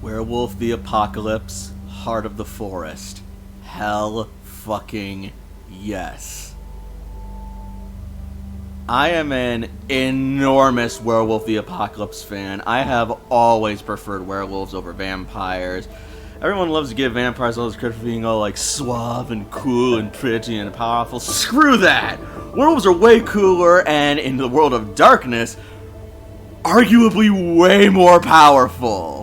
Werewolf the Apocalypse, Heart of the Forest. Hell fucking yes. I am an enormous Werewolf the Apocalypse fan. I have always preferred werewolves over vampires. Everyone loves to give vampires all this credit for being all like suave and cool and pretty and powerful. Screw that! Werewolves are way cooler and, in the world of darkness, arguably way more powerful.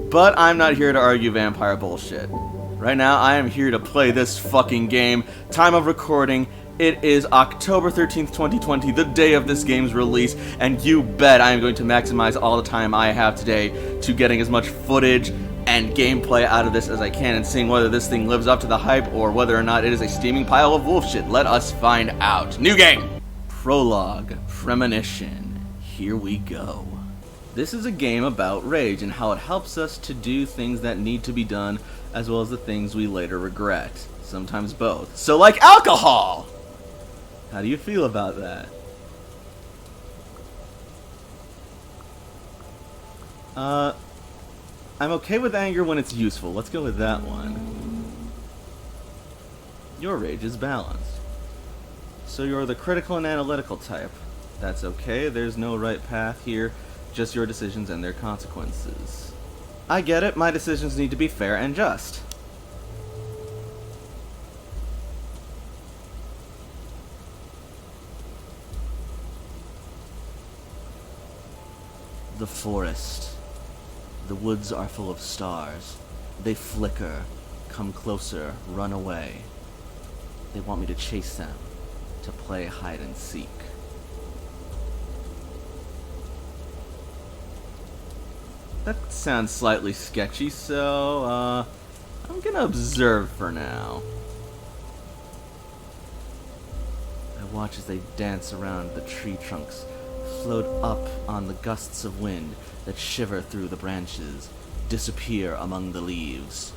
But I'm not here to argue vampire bullshit. Right now, I am here to play this fucking game. Time of recording, it is October 13th, 2020, the day of this game's release, and you bet I am going to maximize all the time I have today to getting as much footage and gameplay out of this as I can and seeing whether this thing lives up to the hype or whether or not it is a steaming pile of wolf shit. Let us find out. New game! Prologue, Premonition. Here we go. This is a game about rage and how it helps us to do things that need to be done as well as the things we later regret. Sometimes both. So like alcohol! How do you feel about that? I'm okay with anger when it's useful. Let's go with that one. Your rage is balanced. So you're the critical and analytical type. That's okay, there's no right path here, just your decisions and their consequences. I get it, my decisions need to be fair and just. The forest. The woods are full of stars. They flicker, come closer, run away. They want me to chase them, to play hide and seek. That sounds slightly sketchy, so, I'm gonna observe for now. I watch as they dance around the tree trunks, float up on the gusts of wind that shiver through the branches, disappear among the leaves.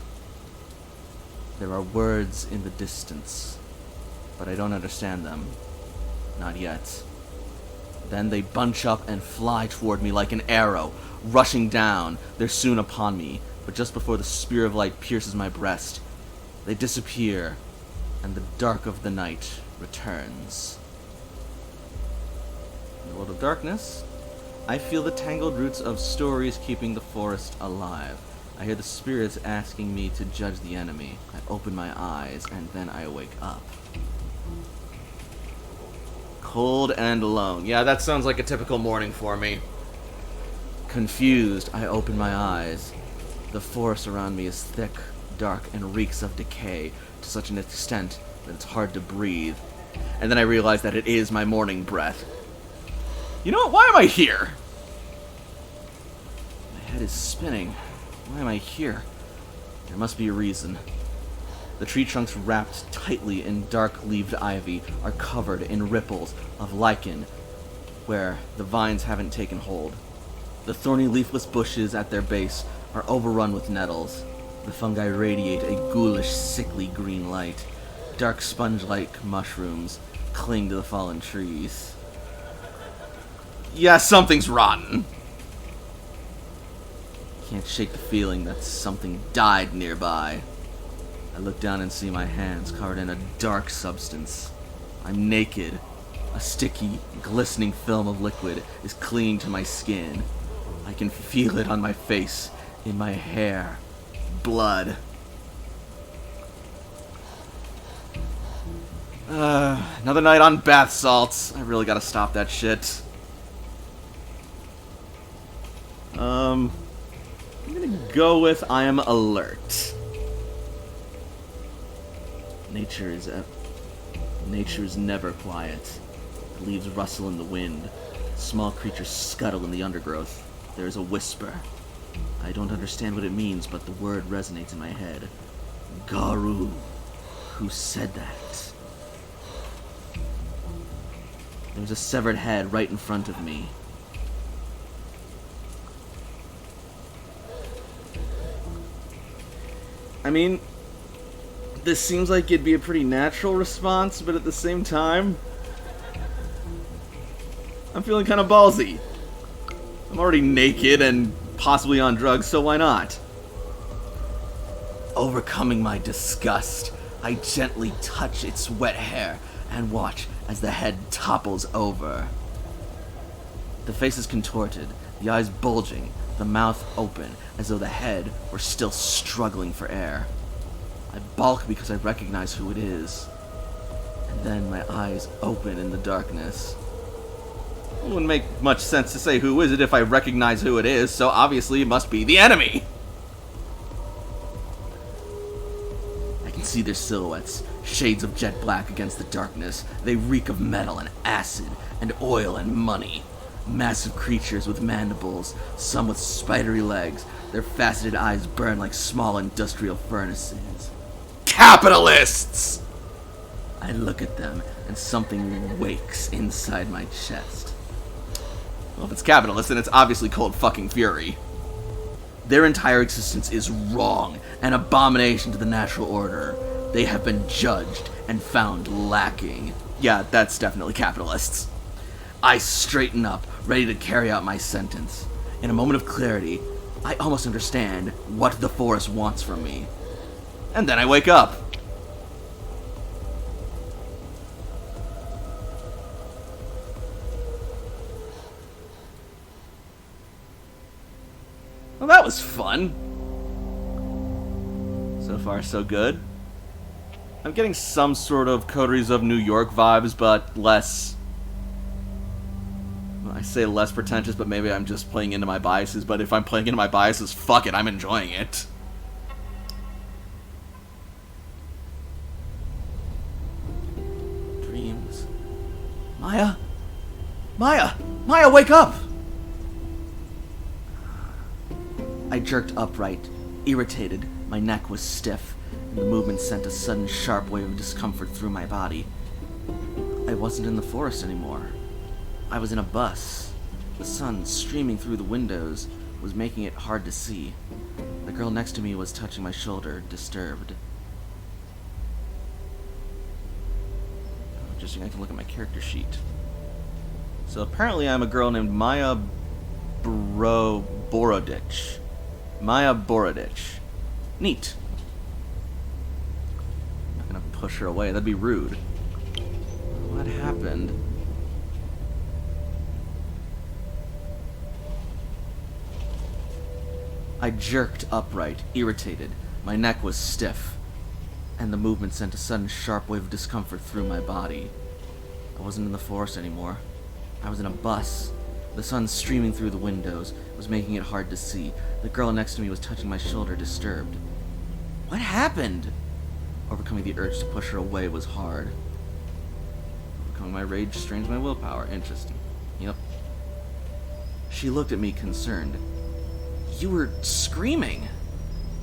There are words in the distance, but I don't understand them. Not yet. Then they bunch up and fly toward me like an arrow, rushing down. They're soon upon me, but just before the spear of light pierces my breast, they disappear, and the dark of the night returns. In the world of darkness, I feel the tangled roots of stories keeping the forest alive. I hear the spirits asking me to judge the enemy. I open my eyes, and then I wake up. Cold and alone. Yeah, that sounds like a typical morning for me. Confused, I open my eyes. The forest around me is thick, dark, and reeks of decay to such an extent that it's hard to breathe. And then I realize that it is my morning breath. You know what? Why am I here? My head is spinning. Why am I here? There must be a reason. The tree trunks wrapped tightly in dark-leaved ivy are covered in ripples of lichen where the vines haven't taken hold. The thorny leafless bushes at their base are overrun with nettles. The fungi radiate a ghoulish, sickly green light. Dark sponge-like mushrooms cling to the fallen trees. Yeah, something's rotten. Can't shake the feeling that something died nearby. I look down and see my hands covered in a dark substance. I'm naked. A sticky, glistening film of liquid is clinging to my skin. I can feel it on my face, in my hair. Blood. Another night on bath salts. I really gotta stop that shit. I'm gonna go with I am alert. Nature is never quiet. The leaves rustle in the wind. Small creatures scuttle in the undergrowth. There is a whisper. I don't understand what it means, but the word resonates in my head. Garu. Who said that? There's a severed head right in front of me. I mean, this seems like it'd be a pretty natural response, but at the same time, I'm feeling kind of ballsy. I'm already naked and possibly on drugs, so why not? Overcoming my disgust, I gently touch its wet hair and watch as the head topples over. The face is contorted, the eyes bulging, the mouth open, as though the head were still struggling for air. I balk because I recognize who it is. And then my eyes open in the darkness. It wouldn't make much sense to say who is it if I recognize who it is, so obviously it must be the enemy! I can see their silhouettes, shades of jet black against the darkness. They reek of metal and acid and oil and money. Massive creatures with mandibles, some with spidery legs. Their faceted eyes burn like small industrial furnaces. Capitalists! I look at them, and something wakes inside my chest. Well, if it's capitalists, then it's obviously cold fucking fury. Their entire existence is wrong, an abomination to the natural order. They have been judged and found lacking. Yeah, that's definitely capitalists. I straighten up, ready to carry out my sentence. In a moment of clarity, I almost understand what the forest wants from me. And then I wake up. Well, that was fun. So far, so good. I'm getting some sort of Coteries of New York vibes, but less... I say less pretentious, but maybe I'm just playing into my biases. But if I'm playing into my biases, fuck it, I'm enjoying it. Dreams. Maya? Maya! Maya, wake up! I jerked upright, irritated. My neck was stiff, and the movement sent a sudden sharp wave of discomfort through my body. I wasn't in the forest anymore. I was in a bus. The sun, streaming through the windows, was making it hard to see. The girl next to me was touching my shoulder, disturbed. Interesting, I can look at my character sheet. So apparently I'm a girl named Maya Borodich. Maya Borodich. Neat. I'm not gonna push her away, that'd be rude. What happened? I jerked upright, irritated. My neck was stiff, and the movement sent a sudden sharp wave of discomfort through my body. I wasn't in the forest anymore. I was in a bus. The sun streaming through the windows was making it hard to see. The girl next to me was touching my shoulder, disturbed. What happened? Overcoming the urge to push her away was hard. Overcoming my rage strains my willpower. Interesting. Yep. She looked at me concerned. You were screaming.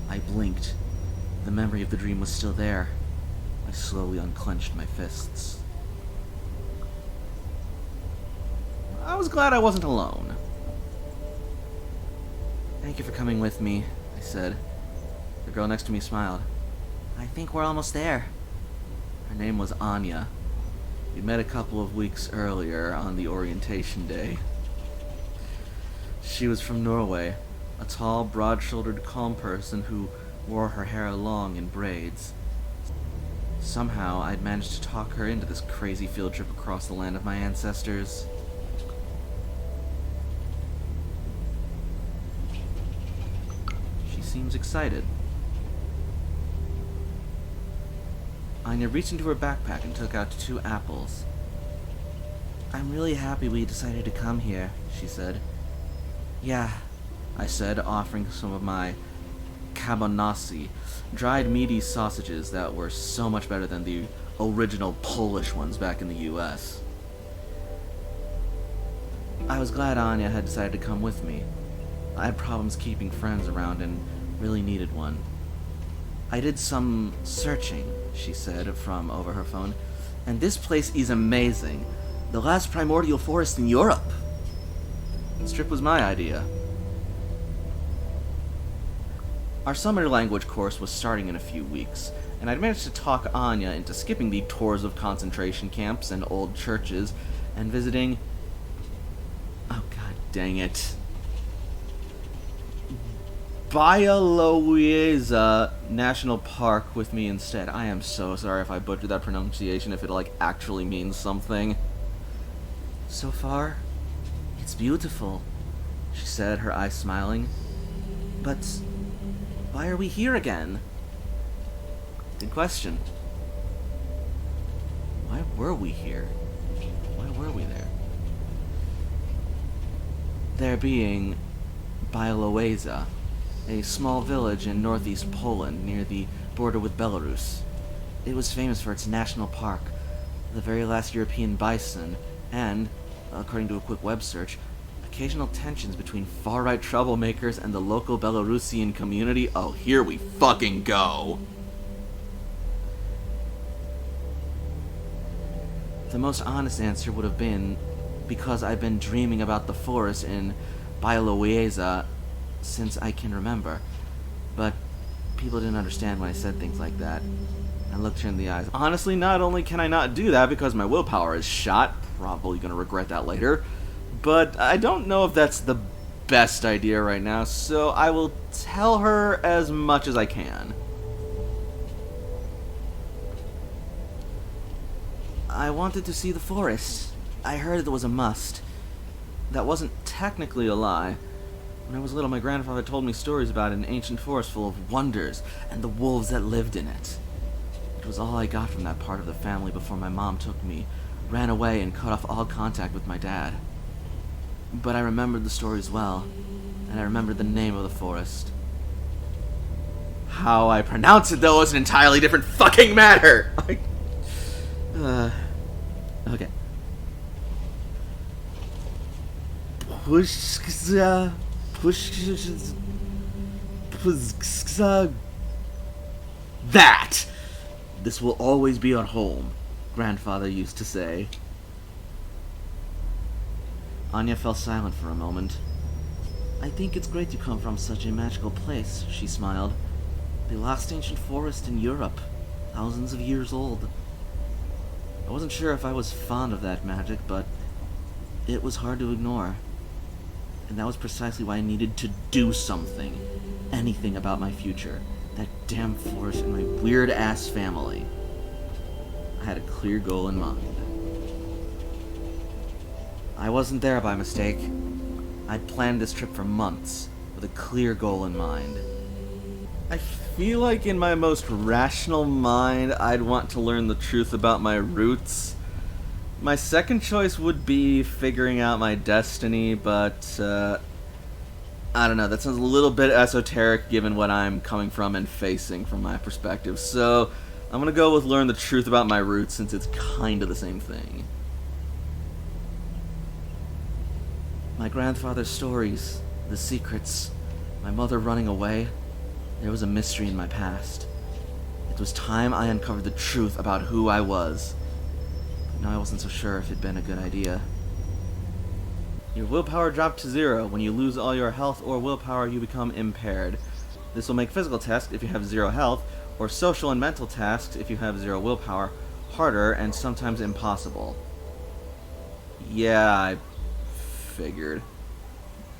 I blinked. The memory of the dream was still there. I slowly unclenched my fists. I was glad I wasn't alone. Thank you for coming with me, I said. The girl next to me smiled. I think we're almost there. Her name was Anya. We met a couple of weeks earlier on the orientation day. She was from Norway. A tall, broad-shouldered, calm person who wore her hair long in braids. Somehow, I'd managed to talk her into this crazy field trip across the land of my ancestors. She seems excited. Anya reached into her backpack and took out 2 apples. I'm really happy we decided to come here, she said. Yeah, I said, offering some of my kabonasi, dried meaty sausages that were so much better than the original Polish ones back in the US. I was glad Anya had decided to come with me. I had problems keeping friends around and really needed one. I did some searching, she said from over her phone, and this place is amazing. The last primordial forest in Europe. This trip was my idea. Our summer language course was starting in a few weeks, and I'd managed to talk Anya into skipping the tours of concentration camps and old churches and visiting... Oh, god dang it. Bialowieza National Park with me instead. I am so sorry if I butchered that pronunciation, if it, like, actually means something. So far, it's beautiful, she said, her eyes smiling. But why are we here again? Good question. Why were we here? Why were we there? There being Bialowieza, a small village in northeast Poland near the border with Belarus. It was famous for its national park, the very last European bison, and, according to a quick web search, occasional tensions between far-right troublemakers and the local Belarusian community. Oh, here we fucking go! The most honest answer would have been because I've been dreaming about the forest in Bialowieza since I can remember. But people didn't understand when I said things like that. I looked her in the eyes. Honestly, not only can I not do that because my willpower is shot, probably gonna regret that later, but I don't know if that's the best idea right now, so I will tell her as much as I can. I wanted to see the forest. I heard it was a must. That wasn't technically a lie. When I was little, my grandfather told me stories about an ancient forest full of wonders and the wolves that lived in it. It was all I got from that part of the family before my mom took me, ran away, and cut off all contact with my dad. But I remembered the stories well, and I remembered the name of the forest. How I pronounce it, though, is an entirely different fucking matter! Okay. That! This will always be our home, grandfather used to say. Anya fell silent for a moment. I think it's great you come from such a magical place, she smiled. The last ancient forest in Europe, thousands of years old. I wasn't sure if I was fond of that magic, but it was hard to ignore. And that was precisely why I needed to do something. Anything about my future. That damn forest and my weird-ass family. I had a clear goal in mind. I wasn't there by mistake. I'd planned this trip for months, with a clear goal in mind. I feel like in my most rational mind, I'd want to learn the truth about my roots. My second choice would be figuring out my destiny, but, I don't know, that sounds a little bit esoteric given what I'm coming from and facing from my perspective, so I'm gonna go with learn the truth about my roots since it's kinda the same thing. My grandfather's stories, the secrets, my mother running away, there was a mystery in my past. It was time I uncovered the truth about who I was. But now I wasn't so sure if it'd been a good idea. Your willpower dropped to 0. When you lose all your health or willpower, you become impaired. This will make physical tasks if you have 0 health, or social and mental tasks if you have 0 willpower, harder and sometimes impossible. Yeah, I figured.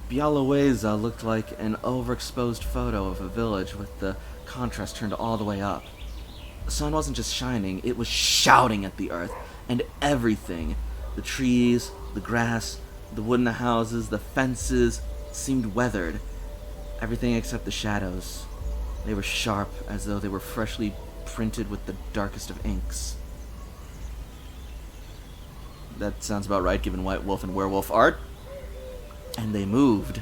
Bialowieza looked like an overexposed photo of a village with the contrast turned all the way up. The sun wasn't just shining, it was shouting at the earth, and everything. The trees, the grass, the wooden houses, the fences seemed weathered. Everything except the shadows. They were sharp, as though they were freshly printed with the darkest of inks. That sounds about right, given White Wolf and Werewolf art. And they moved.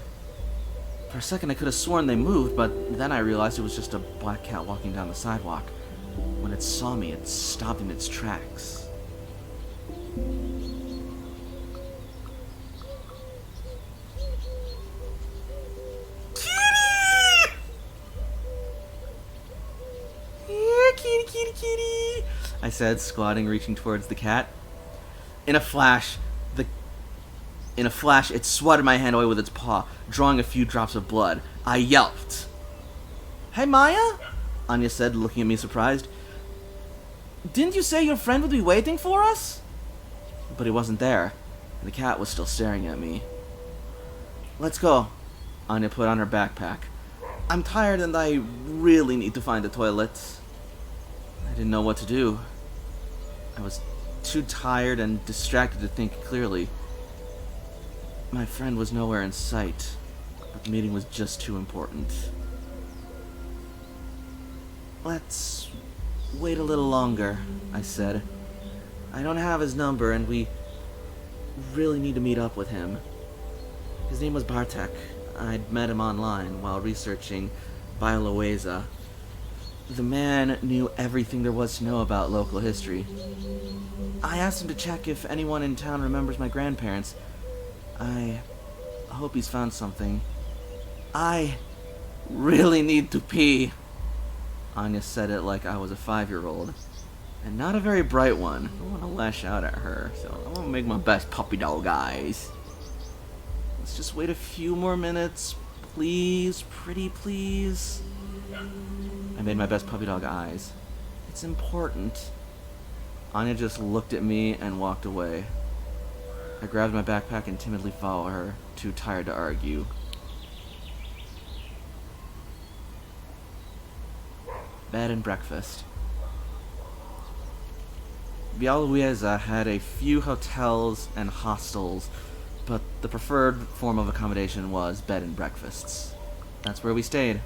For a second I could have sworn they moved, but then I realized it was just a black cat walking down the sidewalk. When it saw me, it stopped in its tracks. Kitty! Yeah, kitty, kitty, kitty! I said, squatting, reaching towards the cat. In a flash, it swatted my hand away with its paw, drawing a few drops of blood. I yelped. Hey, Maya? Anya said, looking at me surprised. Didn't you say your friend would be waiting for us? But he wasn't there, and the cat was still staring at me. Let's go. Anya put on her backpack. I'm tired and I really need to find a toilet. I didn't know what to do. I was too tired and distracted to think clearly. My friend was nowhere in sight, but the meeting was just too important. Let's wait a little longer, I said. I don't have his number and we really need to meet up with him. His name was Bartek. I'd met him online while researching Bialoeza. The man knew everything there was to know about local history. I asked him to check if anyone in town remembers my grandparents. I hope he's found something. I really need to pee. Anya said it like I was a 5-year-old. And not a very bright one. I don't want to lash out at her, so I'm going to make my best puppy dog eyes. Let's just wait a few more minutes. Please, pretty please. I made my best puppy dog eyes. It's important. Anya just looked at me and walked away. I grabbed my backpack and timidly followed her, too tired to argue. Bed and breakfast. Bialoeza had a few hotels and hostels, but the preferred form of accommodation was bed and breakfasts. That's where we stayed.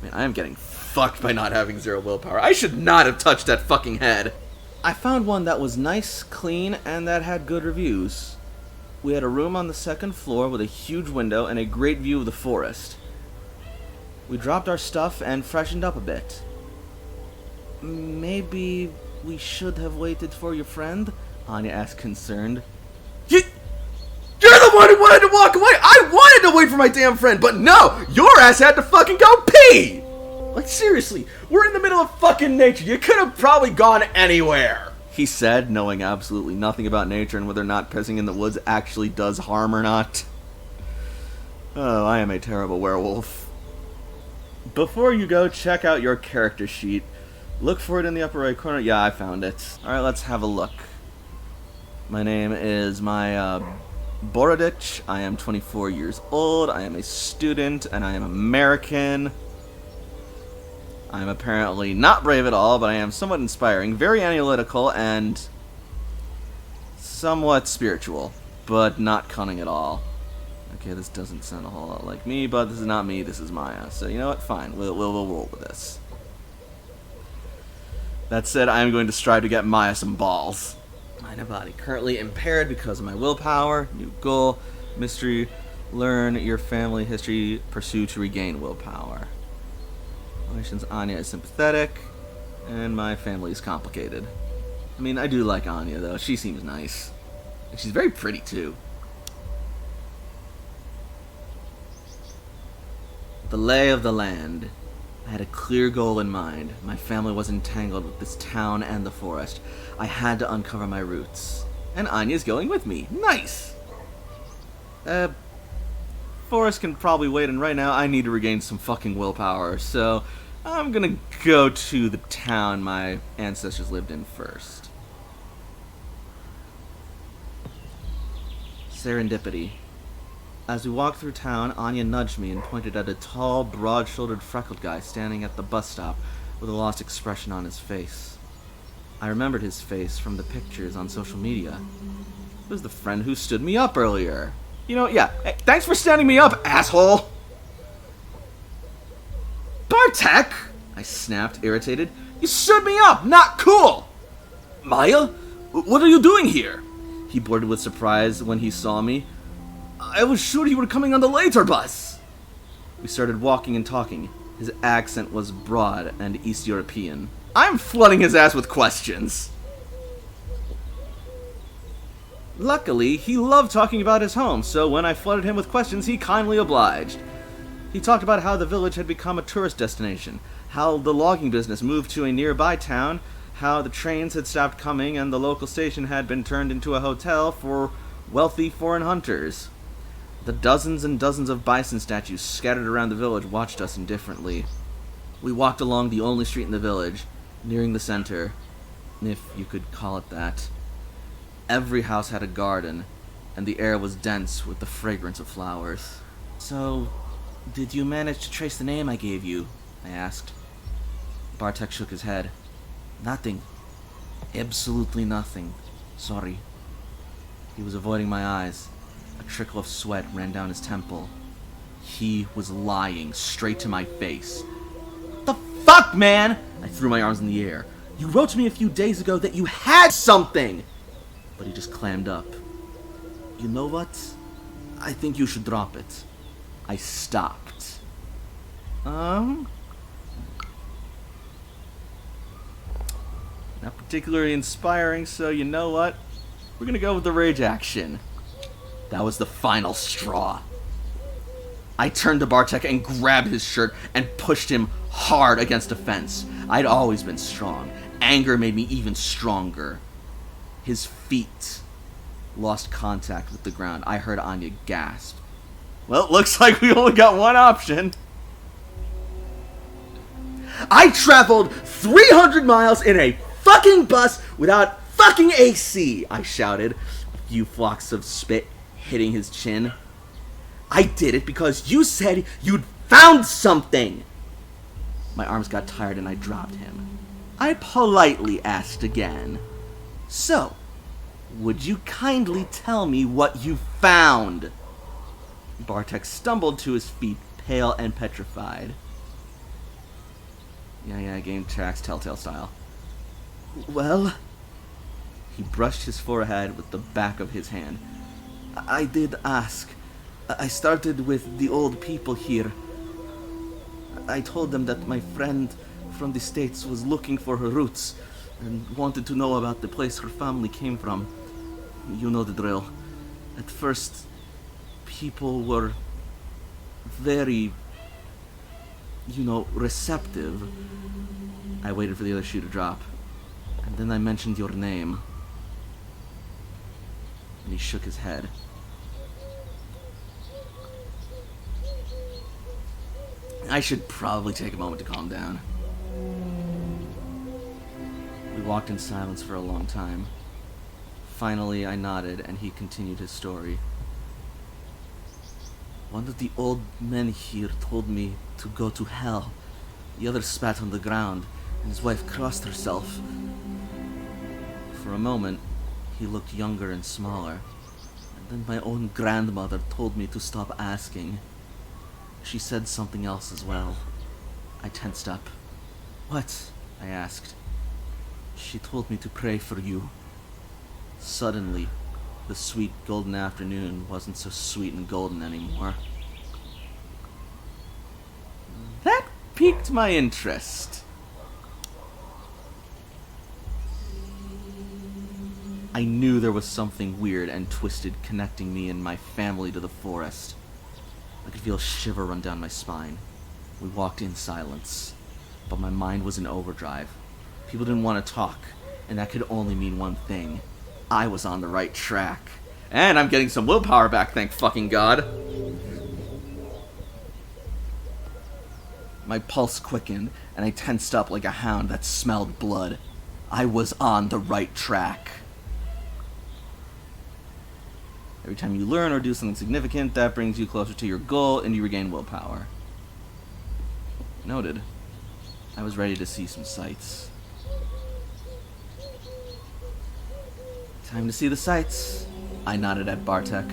Man, I am getting fucked by not having 0 willpower. I should not have touched that fucking head. I found one that was nice, clean, and that had good reviews. We had a room on the 2nd floor with a huge window and a great view of the forest. We dropped our stuff and freshened up a bit. Maybe we should have waited for your friend? Anya asked, concerned. You're the one who wanted to walk away! I wanted to wait for my damn friend, but no! Your ass had to fucking go pee! Like, seriously, we're in the middle of fucking nature. You could have probably gone anywhere. He said, knowing absolutely nothing about nature and whether or not pissing in the woods actually does harm or not. Oh, I am a terrible werewolf. Before you go, check out your character sheet. Look for it in the upper right corner. Yeah, I found it. Alright, let's have a look. My name is Maya Borodich. I am 24 years old. I am a student, and I am American. I am apparently not brave at all, but I am somewhat inspiring, very analytical, and somewhat spiritual, but not cunning at all. Okay, this doesn't sound a whole lot like me, but this is not me, this is Maya. So, you know what? Fine. We'll roll with this. That said, I am going to strive to get Maya some balls. Mind and body. Currently impaired because of my willpower. New goal. Mystery. Learn your family history. Pursue to regain willpower. Relations. Anya is sympathetic. And my family is complicated. I mean, I do like Anya, though. She seems nice. And she's very pretty, too. The lay of the land. I had a clear goal in mind. My family was entangled with this town and the forest. I had to uncover my roots. And Anya's going with me. Nice! Forest can probably wait, and right now I need to regain some fucking willpower, so I'm gonna go to the town my ancestors lived in first. Serendipity. As we walked through town, Anya nudged me and pointed at a tall, broad-shouldered, freckled guy standing at the bus stop with a lost expression on his face. I remembered his face from the pictures on social media. It was the friend who stood me up earlier. You know, yeah, hey, thanks for standing me up, asshole! Bartek! I snapped, irritated. You stood me up! Not cool! Maya? What are you doing here? He blurted with surprise when he saw me. I was sure you were coming on the later bus. We started walking and talking. His accent was broad and East European. I'm flooding his ass with questions. Luckily, he loved talking about his home, so when I flooded him with questions, he kindly obliged. He talked about how the village had become a tourist destination, how the logging business moved to a nearby town, how the trains had stopped coming and the local station had been turned into a hotel for wealthy foreign hunters. The dozens and dozens of bison statues scattered around the village watched us indifferently. We walked along the only street in the village, nearing the center, if you could call it that. Every house had a garden, and the air was dense with the fragrance of flowers. So, Did you manage to trace the name I gave you? I asked. Bartek shook his head. Nothing. Absolutely nothing. Sorry. He was avoiding my eyes. A trickle of sweat ran down his temple. He was lying straight to my face. The fuck, man? I threw my arms in the air. You wrote to me a few days ago that you had something! But he just clammed up. You know what? I think you should drop it. I stopped. Not particularly inspiring, so you know what? We're gonna go with the rage action. That was the final straw. I turned to Bartek and grabbed his shirt and pushed him hard against a fence. I'd always been strong. Anger made me even stronger. His feet lost contact with the ground. I heard Anya gasp. Well, it looks like we only got one option. I traveled 300 miles in a fucking bus without fucking AC, I shouted, a few flocks of spit hitting his chin. I did it because you said you'd found something. My arms got tired and I dropped him. I politely asked again. So, would you kindly tell me what you found? Bartek stumbled to his feet, pale and petrified. Yeah, game tracks Telltale style. Well, he brushed his forehead with the back of his hand. I did ask. I started with the old people here. I told them that my friend from the States was looking for her roots and wanted to know about the place her family came from. You know the drill. At first, people were very, receptive. I waited for the other shoe to drop. And then I mentioned your name. And he shook his head. I should probably take a moment to calm down. We walked in silence for a long time. Finally, I nodded, and he continued his story. One of the old men here told me to go to hell. The other spat on the ground, and his wife crossed herself. For a moment, he looked younger and smaller. And then my own grandmother told me to stop asking. She said something else as well. I tensed up. What? I asked. She told me to pray for you. Suddenly, the sweet golden afternoon wasn't so sweet and golden anymore. That piqued my interest. I knew there was something weird and twisted connecting me and my family to the forest. I could feel a shiver run down my spine. We walked in silence, but my mind was in overdrive. People didn't want to talk, and that could only mean one thing. I was on the right track. And I'm getting some willpower back, thank fucking God. My pulse quickened, and I tensed up like a hound that smelled blood. I was on the right track. Every time you learn or do something significant, that brings you closer to your goal, and you regain willpower. Noted. I was ready to see some sights. Time to see the sights. I nodded at Bartek.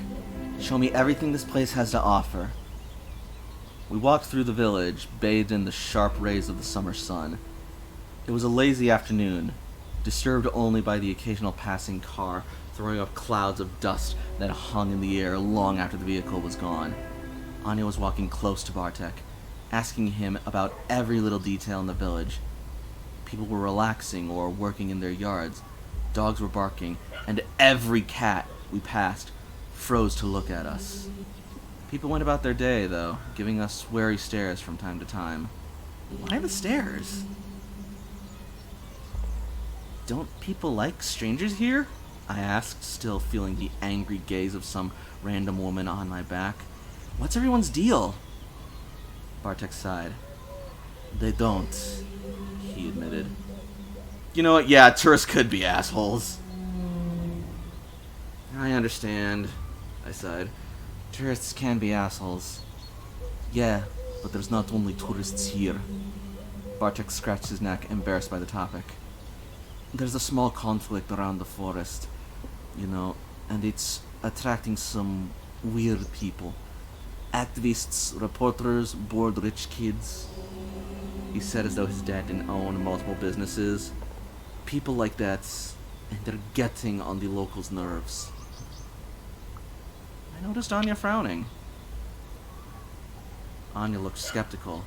Show me everything this place has to offer. We walked through the village, bathed in the sharp rays of the summer sun. It was a lazy afternoon, disturbed only by the occasional passing car, throwing up clouds of dust that hung in the air long after the vehicle was gone. Anya was walking close to Bartek, asking him about every little detail in the village. People were relaxing or working in their yards. Dogs were barking, and every cat we passed froze to look at us. People went about their day, though, giving us wary stares from time to time. Why the stares? Don't people like strangers here? I asked, still feeling the angry gaze of some random woman on my back. What's everyone's deal? Bartek sighed. They don't, he admitted. You know what? Yeah, tourists could be assholes. I understand, I sighed. Tourists can be assholes. Yeah, but there's not only tourists here. Bartek scratched his neck, embarrassed by the topic. There's a small conflict around the forest, and it's attracting some weird people. Activists, reporters, bored rich kids. He said as though his dad didn't own multiple businesses. People like that, and they're getting on the locals' nerves. I noticed Anya frowning. Anya looked skeptical.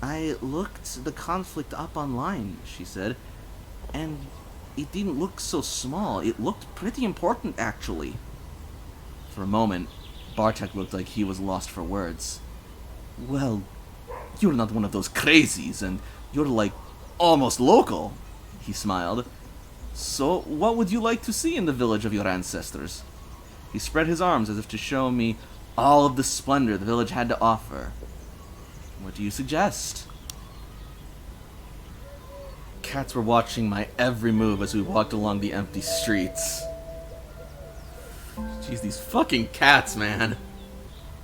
I looked the conflict up online, she said, and it didn't look so small. It looked pretty important, actually. For a moment, Bartek looked like he was lost for words. Well, you're not one of those crazies, and you're like almost local, he smiled. So, what would you like to see in the village of your ancestors? He spread his arms as if to show me all of the splendor the village had to offer. What do you suggest? Cats were watching my every move as we walked along the empty streets. Jeez, these fucking cats, man.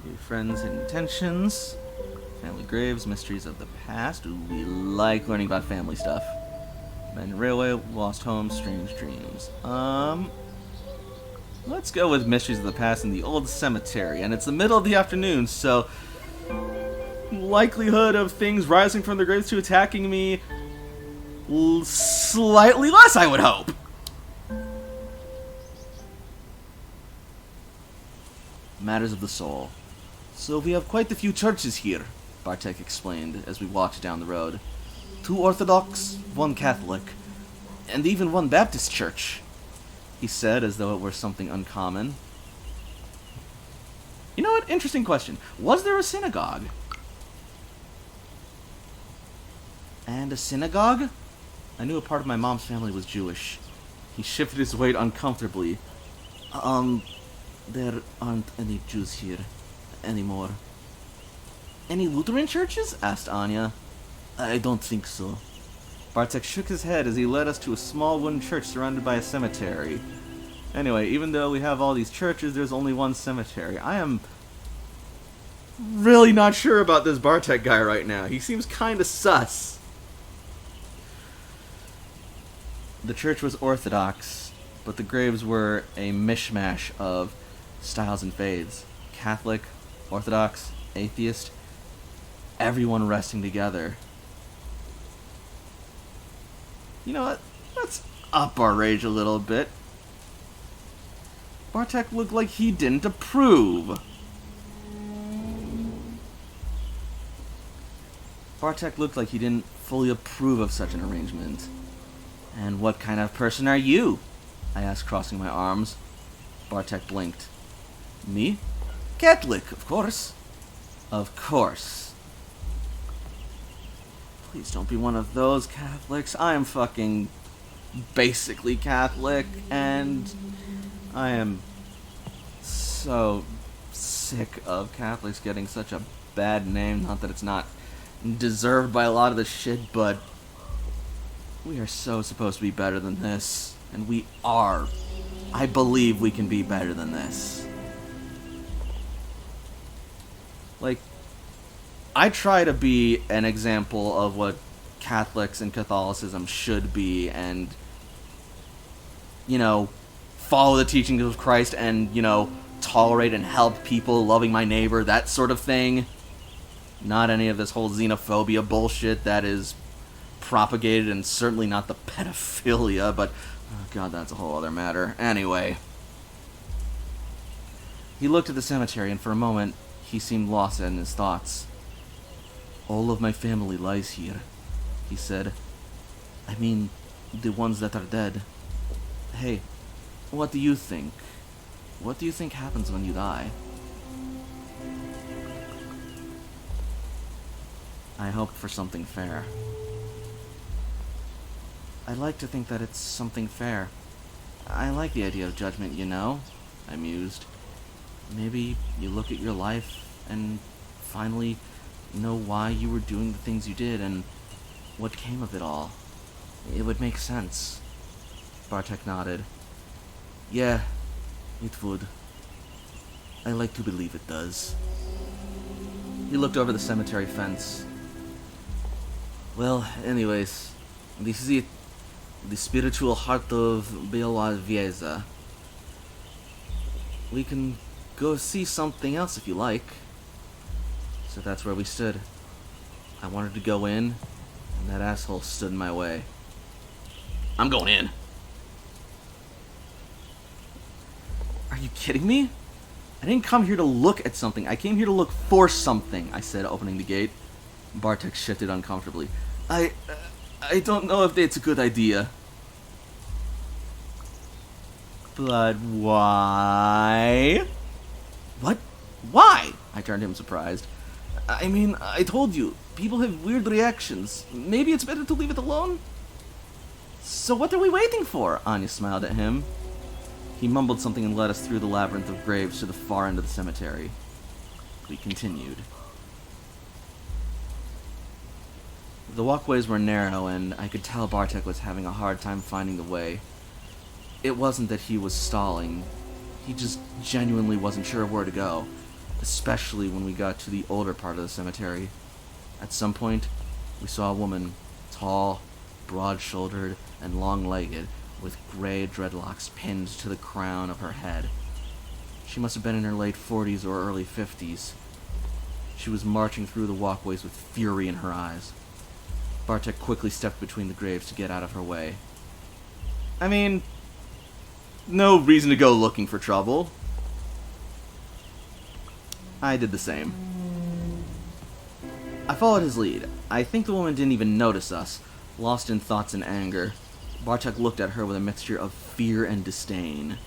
New friends, hidden intentions, family graves, mysteries of the past. Ooh, we like learning about family stuff. Abandoned railway, lost homes, strange dreams. Let's go with mysteries of the past in the old cemetery. And it's the middle of the afternoon, so likelihood of things rising from their graves to attacking me slightly less, I would hope. Matters of the soul. So we have quite a few churches here, Bartek explained as we walked down the road. 2 Orthodox, 1 Catholic, and even 1 Baptist church, he said as though it were something uncommon. You know what? Interesting question. Was there a synagogue? And a synagogue? I knew a part of my mom's family was Jewish. He shifted his weight uncomfortably. There aren't any Jews here anymore. Any Lutheran churches? Asked Anya. I don't think so. Bartek shook his head as he led us to a small wooden church surrounded by a cemetery. Anyway, even though we have all these churches, there's only 1 cemetery. I am really not sure about this Bartek guy right now. He seems kinda sus. The church was Orthodox, but the graves were a mishmash of styles and faiths. Catholic, Orthodox, atheist, everyone resting together. You know what? Let's up our rage a little bit. Bartek looked like he didn't approve. Bartek looked like he didn't fully approve of such an arrangement. And what kind of person are you? I asked, crossing my arms. Bartek blinked. Me? Catholic, of course. Of course. Please don't be one of those Catholics. I am fucking basically Catholic, and I am so sick of Catholics getting such a bad name. Not that it's not deserved by a lot of the shit, but we are so supposed to be better than this, and we are. I believe we can be better than this. Like, I try to be an example of what Catholics and Catholicism should be, and, follow the teachings of Christ and, tolerate and help people, loving my neighbor, that sort of thing. Not any of this whole xenophobia bullshit that is propagated, and certainly not the pedophilia, but, oh god, that's a whole other matter. Anyway. He looked at the cemetery, and for a moment, he seemed lost in his thoughts. All of my family lies here, he said. I mean, the ones that are dead. Hey, what do you think? What do you think happens when you die? I hope for something fair. I'd like to think that it's something fair. I like the idea of judgment, I mused. Maybe you look at your life and finally know why you were doing the things you did and what came of it all. It would make sense. Bartek nodded. Yeah, it would. I like to believe it does. He looked over the cemetery fence. Well, anyways, this is it. The spiritual heart of Beelzebub. We can go see something else if you like. So that's where we stood. I wanted to go in, and that asshole stood in my way. I'm going in. Are you kidding me? I didn't come here to look at something. I came here to look for something, I said, opening the gate. Bartek shifted uncomfortably. I don't know if it's a good idea. But why? What? Why? I turned to him surprised. I mean, I told you, people have weird reactions. Maybe it's better to leave it alone? So what are we waiting for? Anya smiled at him. He mumbled something and led us through the labyrinth of graves to the far end of the cemetery. We continued. The walkways were narrow, and I could tell Bartek was having a hard time finding the way. It wasn't that he was stalling. He just genuinely wasn't sure where to go, especially when we got to the older part of the cemetery. At some point, we saw a woman, tall, broad-shouldered, and long-legged, with gray dreadlocks pinned to the crown of her head. She must have been in her late 40s or early 50s. She was marching through the walkways with fury in her eyes. Bartek quickly stepped between the graves to get out of her way. I mean, no reason to go looking for trouble. I did the same. I followed his lead. I think the woman didn't even notice us, lost in thoughts and anger. Bartek looked at her with a mixture of fear and disdain.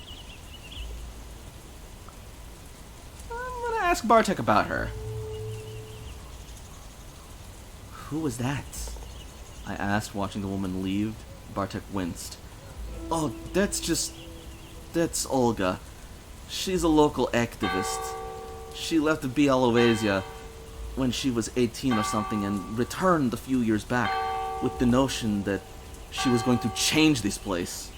I'm gonna ask Bartek about her. Who was that? I asked, watching the woman leave. Bartek winced. Oh, that's Olga. She's a local activist. She left Bielorussia when she was 18 or something and returned a few years back with the notion that she was going to change this place.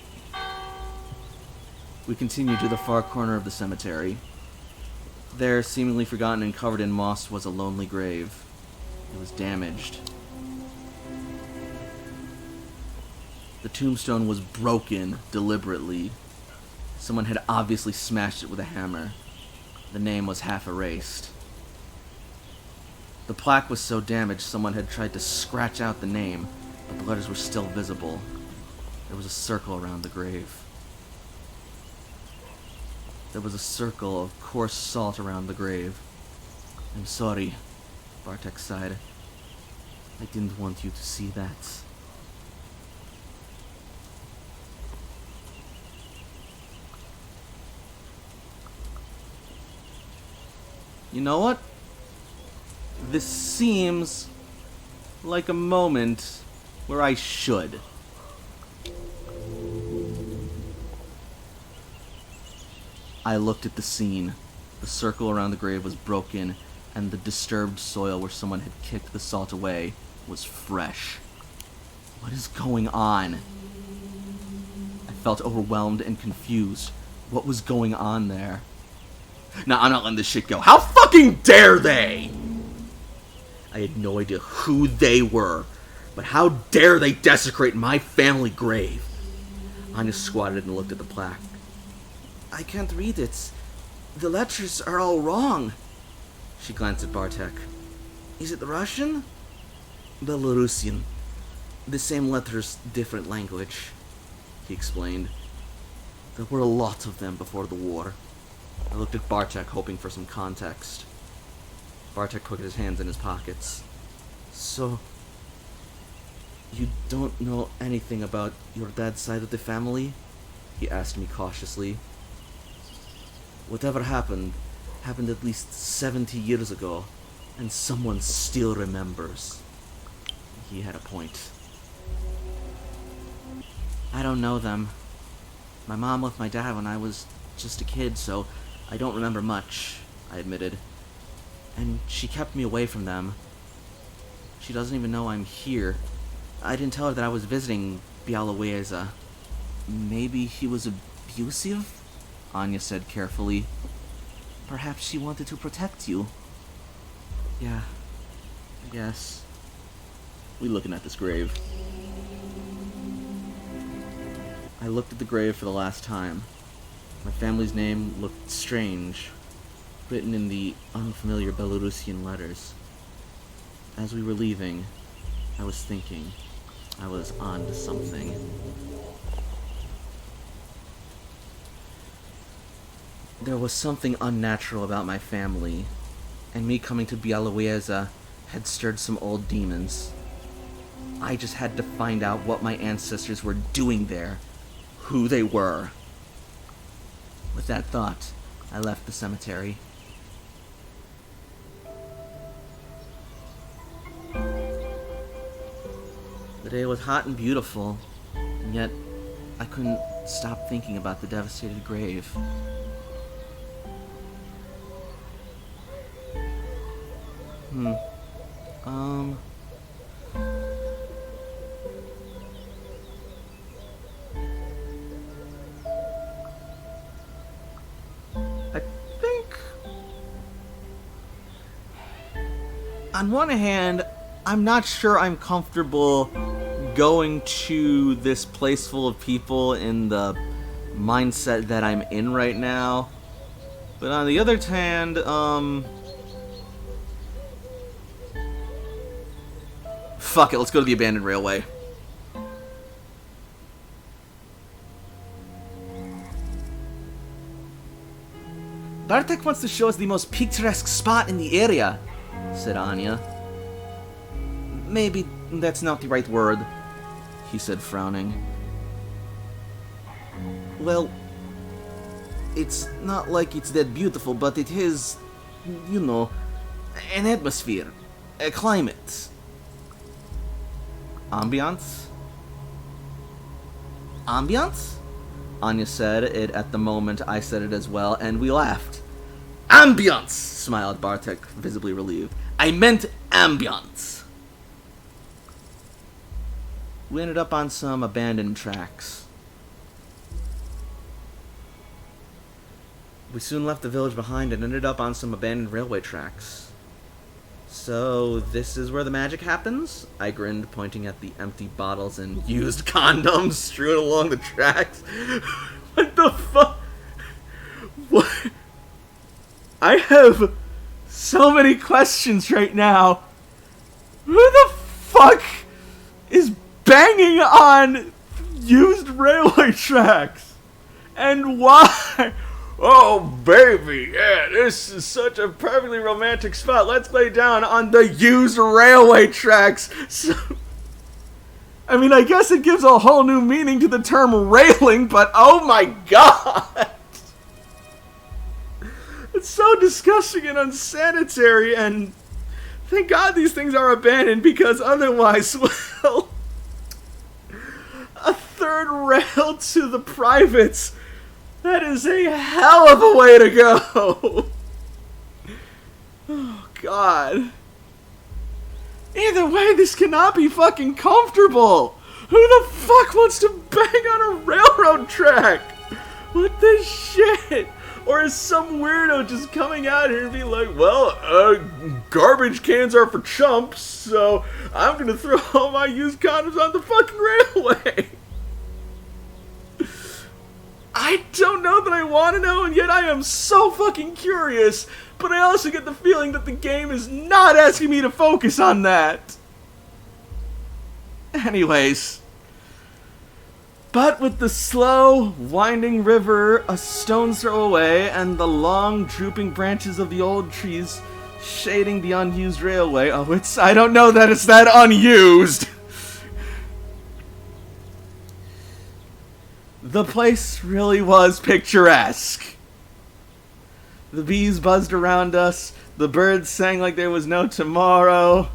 We continued to the far corner of the cemetery. There, seemingly forgotten and covered in moss, was a lonely grave. It was damaged. The tombstone was broken deliberately. Someone had obviously smashed it with a hammer. The name was half erased. The plaque was so damaged someone had tried to scratch out the name, but the letters were still visible. There was a circle around the grave. There was a circle of coarse salt around the grave. I'm sorry, Bartek sighed. I didn't want you to see that. You know what? This seems like a moment where I should. I looked at the scene. The circle around the grave was broken, and the disturbed soil where someone had kicked the salt away was fresh. What is going on? I felt overwhelmed and confused. What was going on there? Nah, I'm not letting this shit go. How fucking dare they? I had no idea who they were, but how dare they desecrate my family grave? Anya squatted and looked at the plaque. I can't read it. The letters are all wrong. She glanced at Bartek. Is it Russian? Belarusian. The same letters, different language, he explained. There were a lot of them before the war. I looked at Bartek, hoping for some context. Bartek put his hands in his pockets. So, you don't know anything about your dad's side of the family? He asked me cautiously. Whatever happened at least 70 years ago, and someone still remembers. He had a point. I don't know them. My mom left my dad when I was just a kid, so I don't remember much, I admitted. And she kept me away from them. She doesn't even know I'm here. I didn't tell her that I was visiting Bielorussia. Maybe he was abusive? Anya said carefully. Perhaps she wanted to protect you. Yeah, I guess. We looking at this grave. I looked at the grave for the last time. My family's name looked strange, written in the unfamiliar Belarusian letters. As we were leaving, I was thinking I was on to something. There was something unnatural about my family, and me coming to Białowieża had stirred some old demons. I just had to find out what my ancestors were doing there, who they were. With that thought, I left the cemetery. The day was hot and beautiful, and yet I couldn't stop thinking about the devastated grave. I think... On one hand, I'm not sure I'm comfortable going to this place full of people in the mindset that I'm in right now. But on the other hand, fuck it, let's go to the abandoned railway. Bartek wants to show us the most picturesque spot in the area, said Anya. Maybe that's not the right word, he said, frowning. Well, it's not like it's that beautiful, but it has, you know, an atmosphere, a climate. Ambiance? Ambiance? Anya said it at the moment I said it as well, and we laughed. Ambiance! Smiled Bartek, visibly relieved. I meant ambiance. We ended up on some abandoned tracks. We soon left the village behind and ended up on some abandoned railway tracks. So, this is where the magic happens? I grinned, pointing at the empty bottles and used condoms strewn along the tracks. What the fuck? What? I have so many questions right now. Who the fuck is banging on used railway tracks? And why? Oh, baby, yeah, this is such a perfectly romantic spot. Let's lay down on the used railway tracks. So, I mean, I guess it gives a whole new meaning to the term railing, but oh my god! It's so disgusting and unsanitary, and thank God these things are abandoned, because otherwise, well, a third rail to the privates. That is a hell of a way to go! Oh, God. Either way, this cannot be fucking comfortable! Who the fuck wants to bang on a railroad track? What the shit? Or is some weirdo just coming out here and be like, well, garbage cans are for chumps, so I'm gonna throw all my used condoms on the fucking railway? I don't know that I want to know, and yet I am so fucking curious, but I also get the feeling that the game is not asking me to focus on that. Anyways. But with the slow, winding river a stone's throw away, and the long, drooping branches of the old trees shading the unused railway, I don't know that it's that unused! The place really was picturesque. The bees buzzed around us, the birds sang like there was no tomorrow,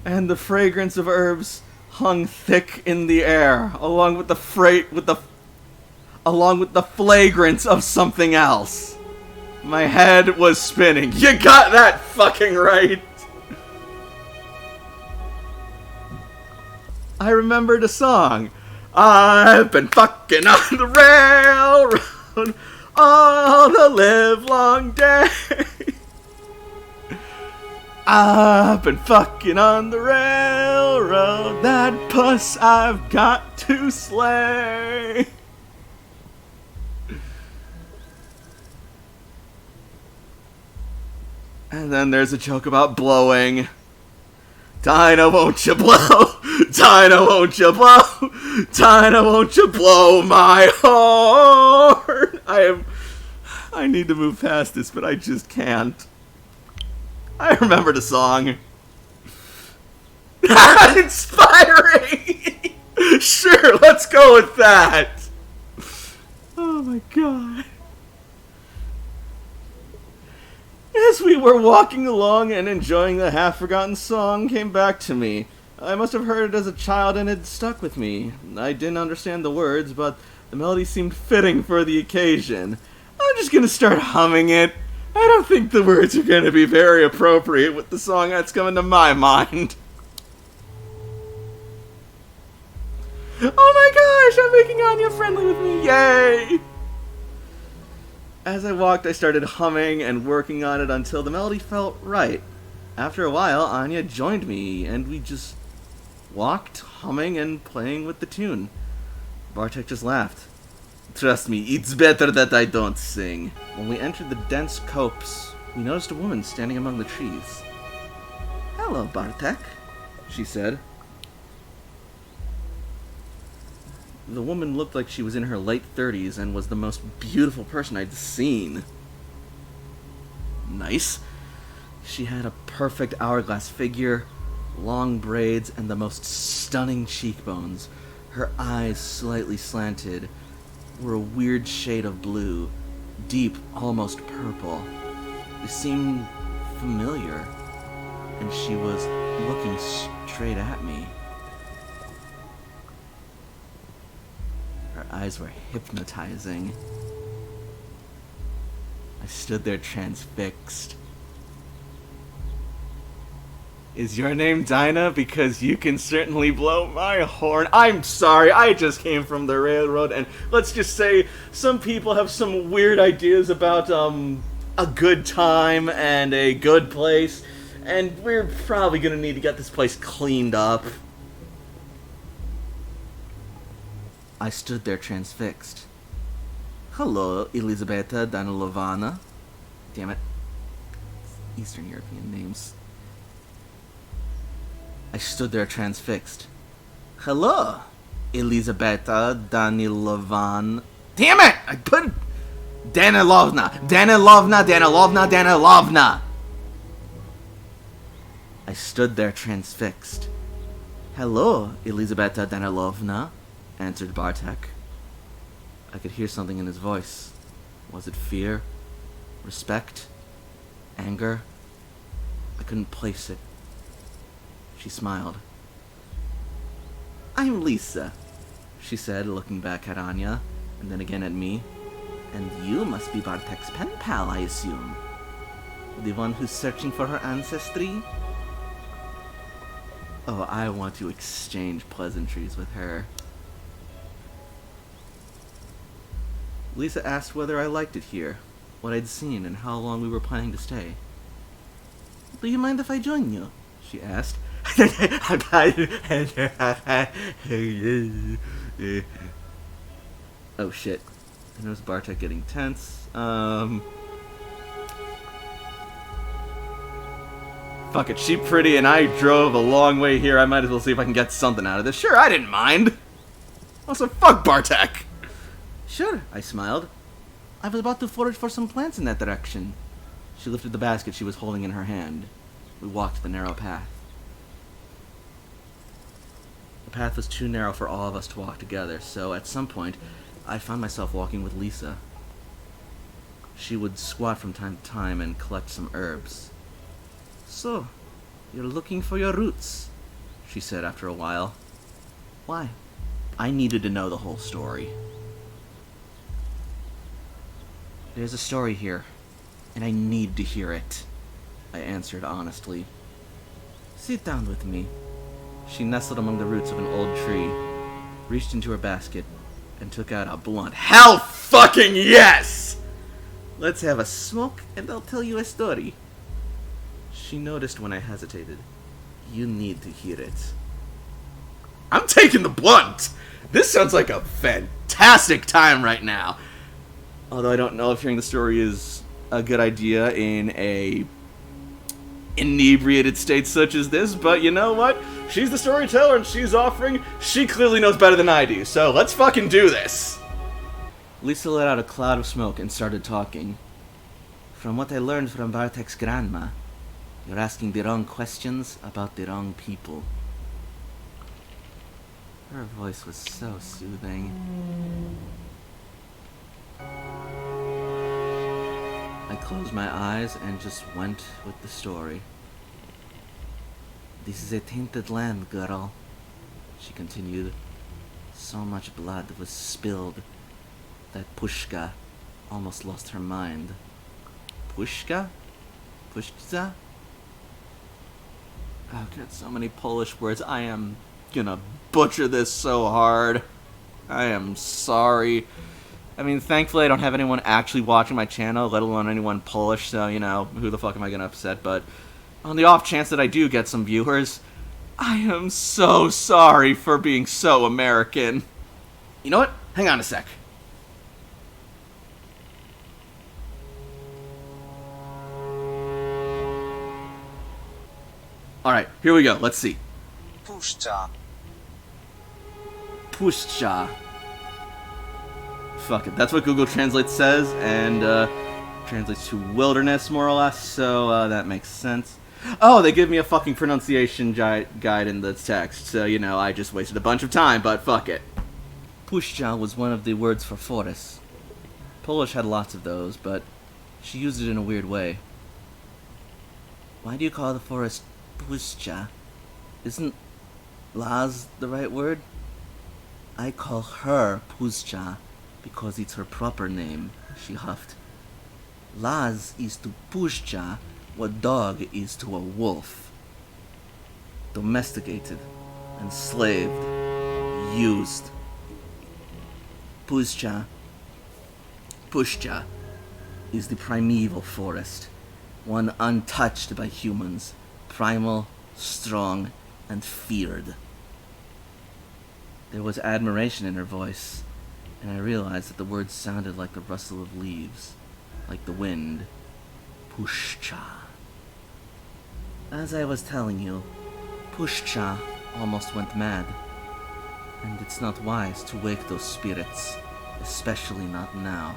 and the fragrance of herbs hung thick in the air, along with the flagrance of something else. My head was spinning. You got that fucking right! I remembered a song. I've been fucking on the railroad all the livelong day. I've been fucking on the railroad, that puss I've got to slay. And then there's a joke about blowing. Dinah, won't you blow? Dinah, won't you blow? Dinah, won't you blow my horn? I need to move past this, but I just can't. I remember the song. Inspiring! Sure, let's go with that. Oh my god. As we were walking along and enjoying the half-forgotten song came back to me. I must have heard it as a child and it stuck with me. I didn't understand the words, but the melody seemed fitting for the occasion. I'm just gonna start humming it. I don't think the words are gonna be very appropriate with the song that's coming to my mind. Oh my gosh, I'm making Anya friendly with me, yay! As I walked, I started humming and working on it until the melody felt right. After a while, Anya joined me, and we just walked, humming and playing with the tune. Bartek just laughed. Trust me, it's better that I don't sing. When we entered the dense copse, we noticed a woman standing among the trees. Hello, Bartek, she said. The woman looked like she was in her late 30s and was the most beautiful person I'd seen. Nice. She had a perfect hourglass figure, long braids, and the most stunning cheekbones. Her eyes, slightly slanted, were a weird shade of blue, deep, almost purple. They seemed familiar, and she was looking straight at me. Her eyes were hypnotizing. I stood there transfixed. Is your name Dinah? Because you can certainly blow my horn. I'm sorry, I just came from the railroad, and let's just say some people have some weird ideas about, a good time and a good place, and we're probably gonna need to get this place cleaned up. I stood there transfixed. Hello, Elisabetta Danilovana. Damn it. Eastern European names. I stood there transfixed. Hello, Elisabetta Danilovan. Damn it! I put Danilovna. I stood there transfixed. Hello, Elisabetta Danilovna, answered Bartek. I could hear something in his voice. Was it fear? Respect? Anger? I couldn't place it. She smiled. I'm Lisa, she said, looking back at Anya, and then again at me. And you must be Bartek's pen pal, I assume. The one who's searching for her ancestry? Oh, I want to exchange pleasantries with her. Lisa asked whether I liked it here, what I'd seen, and how long we were planning to stay. Do you mind if I join you? She asked. Oh shit. I noticed Bartek getting tense. Fuck it, she pretty and I drove a long way here. I might as well see if I can get something out of this. Sure, I didn't mind. Also, fuck Bartek. Sure, I smiled. I was about to forage for some plants in that direction. She lifted the basket she was holding in her hand. We walked the narrow path. The path was too narrow for all of us to walk together, so at some point, I found myself walking with Lisa. She would squat from time to time and collect some herbs. So, you're looking for your roots, she said after a while. Why? I needed to know the whole story. There's a story here, and I need to hear it, I answered honestly. Sit down with me. She nestled among the roots of an old tree, reached into her basket, and took out a blunt. Hell fucking yes! Let's have a smoke, and I'll tell you a story. She noticed when I hesitated. You need to hear it. I'm taking the blunt! This sounds like a fantastic time right now. Although I don't know if hearing the story is a good idea in a inebriated state such as this, but you know what? She's the storyteller and she's offering. She clearly knows better than I do, so let's fucking do this. Lisa let out a cloud of smoke and started talking. From what I learned from Bartek's grandma, you're asking the wrong questions about the wrong people. Her voice was so soothing. I closed my eyes and just went with the story. This is a tainted land, girl, she continued. So much blood was spilled that Pushka almost lost her mind. Pushka? Pushka? Oh god, so many Polish words. I am gonna butcher this so hard. I am sorry. I mean, thankfully I don't have anyone actually watching my channel, let alone anyone Polish, so, you know, who the fuck am I gonna upset? But on the off chance that I do get some viewers, I am so sorry for being so American. You know what? Hang on a sec. Alright, here we go. Let's see. Puszcza. Puszcza. Fuck it. That's what Google Translate says, and translates to wilderness, more or less, so that makes sense. Oh, they give me a fucking pronunciation guide in the text, so, you know, I just wasted a bunch of time, but fuck it. Puszcza was one of the words for forest. Polish had lots of those, but she used it in a weird way. Why do you call the forest Puszcza? Isn't Laz the right word? I call her Puszcza because it's her proper name, she huffed. Laz is to Puszcza what dog is to a wolf. Domesticated, enslaved, used. Puszcza is the primeval forest, one untouched by humans, primal, strong, and feared. There was admiration in her voice, and I realized that the words sounded like the rustle of leaves, like the wind. Puszcza. As I was telling you, Puszcza almost went mad, and it's not wise to wake those spirits, especially not now.